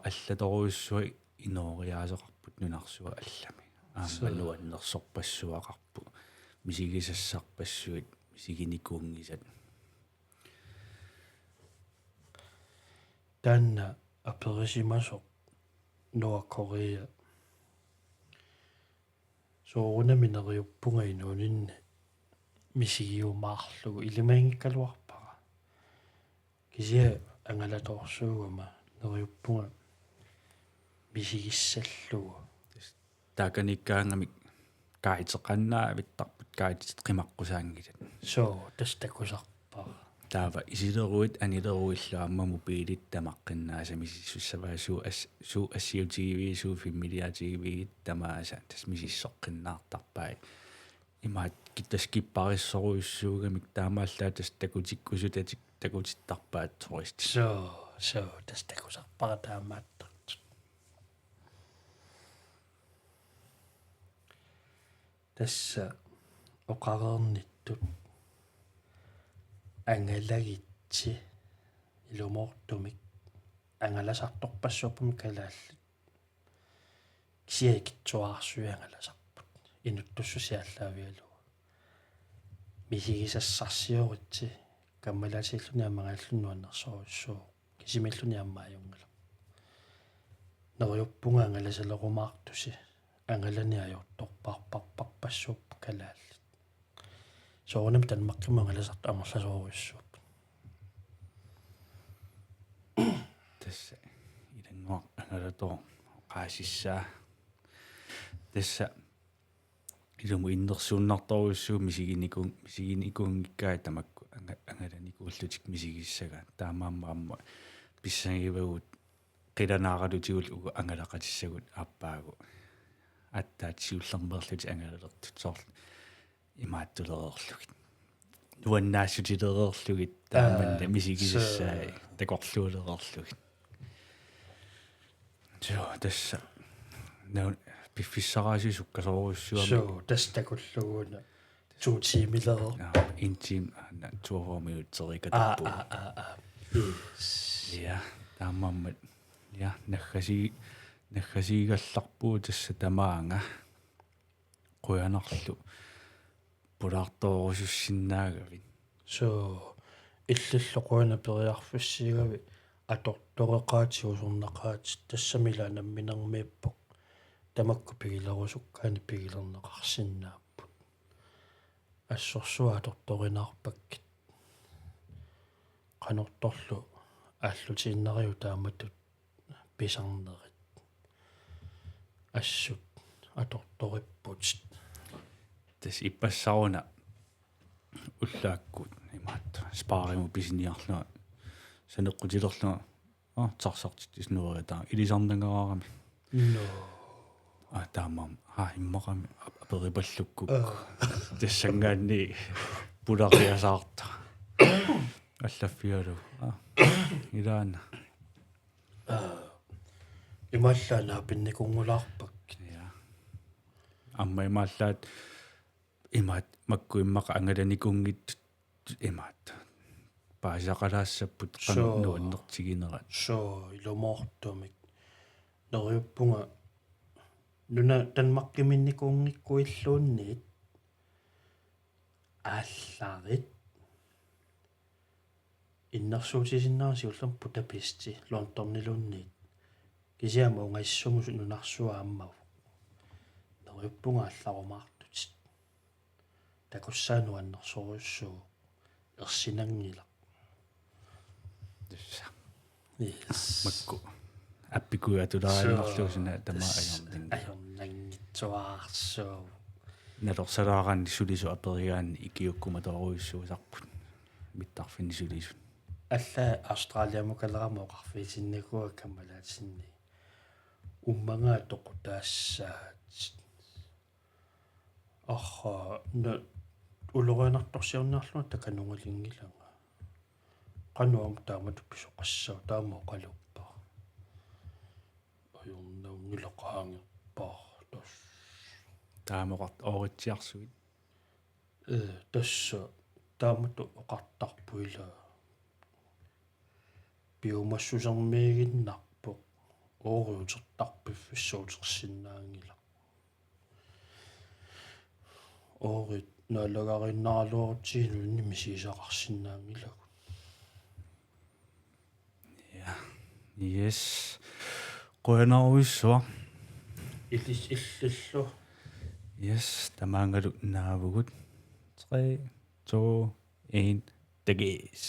аллаторuyussui inooriaasoqarput nunarsuа allami аамануаннерсорпассуақарпу мисигисассарпассуит мисигиникуунгисат танна аперисимасо Nordkorea соорунаминериуппунга инуунинни мисигиумаарлугу илимаангиккалуарпара кисиа ангалаторсуугама нериуппунга мисигиссаллугу тааканиккаангамик каитеқаннаа виттарпут каитит қимаққусаангилат соо тастакусарпара таава исилеруит анилеруиллуаммаму пиилит тамаққиннааса мисиссуссаваасуу суу ассиутиви суу фимилиативи тамааса тас мисиссоққиннаартарпаа имаат киттаскиппариссоруйуссуугамик таамааллаа тас такутиккусутатик такутиттарпаат турист соо тастакусарпара таамааттартут тасса оқарерниттут ангалагитси илумортумик ангаласарторпассууппуми калаалли кисиакитсуаарсуи ангаласарпут инуттуссусиаллаавиалуга мисигисассарсиоритси каммалаасииллуни амагааллуннуаннерсоруссуу кисимиллуни аммааюнгала нериуппунга ангаласалерумаартуси ангалани ажорторпаарпарпарпассууппу калаалли соонам танмаққима ангаласарт амерласоруссууп тасса илангуақ ангалатоо qaasissaa тасса илуму иннерсууннарторуссуу мисигиникуунгиккаа тамакку ангаланикууллутик мисигиссага таамааммаамма писсагивагут қиланааралутигул угу ангалақатиссагут ааппаагу аттаат сиуллермерлути ангалалертут соорлу имааттулереерлугит нуаннаассутилереерлугит тааманна мисигисассаа такорлуулереерлугит соо тасса наа пиффиссараси суккасоруссуами соо тастакуллугуна 2 тимилерер интим 2 минуттерикатарпу я таамаммат я наггасигалларпуу тасса тамаанга қуянарлу пулаарторусуссиннаагавит соо иллиллоқуана периарфуссигави атортореқаатиусорнақаат тассамила намминермииппоқ тамакку пигилерусуккаани пигилернеқарсиннааппут ассорсуа аторторинаарпаккит қанорторлу ааллутииннариу тааматут писарнерит ассут аторториппут тас иппассаруна уллааккут имаат спаариму писиниарлуа санеққутилерлуа тарсартит иснуариатаа илисарнагаарами но таамам иммақами аперипаллуккук тассангаанни пулариасаарта аллаффиалу илаана ималлаана пинникунгулаарпак я амма имааллаат имаат макку иммақа ангаланикунгит имаат паасақалаассаппут қаннуаннертигинерат соо илумоортумик нериуппунга нуна танмаққиминникуунгиккуиллуунниит ааллаарит иннерсуутисиннааси уллам путаписти лонторнилунниит кисиама унгаиссумус нунарсуа аммав нериуппунга алларумаартут такуссаануаннерсоруссуу ерсинангила тасса yes макку аппикуатулаариннерлуусина тама аёрнангитсуаарсуу налорсалаараанни сулису аперигаанни икиуккуматоруйуссуусарпут миттарфинни сулису алла австралиамукалерама оқарфиисиннакуа каммалаатсинни уммангаа тоқутаассаат арра улорианарторсиорнарлуна таканунгалингилага qanuam taamatu pisoqassau taamo qaluppa ayornaungiloqaangerpaa tas taamoqart ooritsiarsuit tassa taamatu oqartarpuila piumassusarmiiginnarpoq ooriutertarpiffissuutersinnaangila oorit naalagarinnaarluorutiinu nimisiisaqarsinnaangilagu ja yes qoenaruissua illissillu yes tamaangaluk naavugut 3 2 1 degis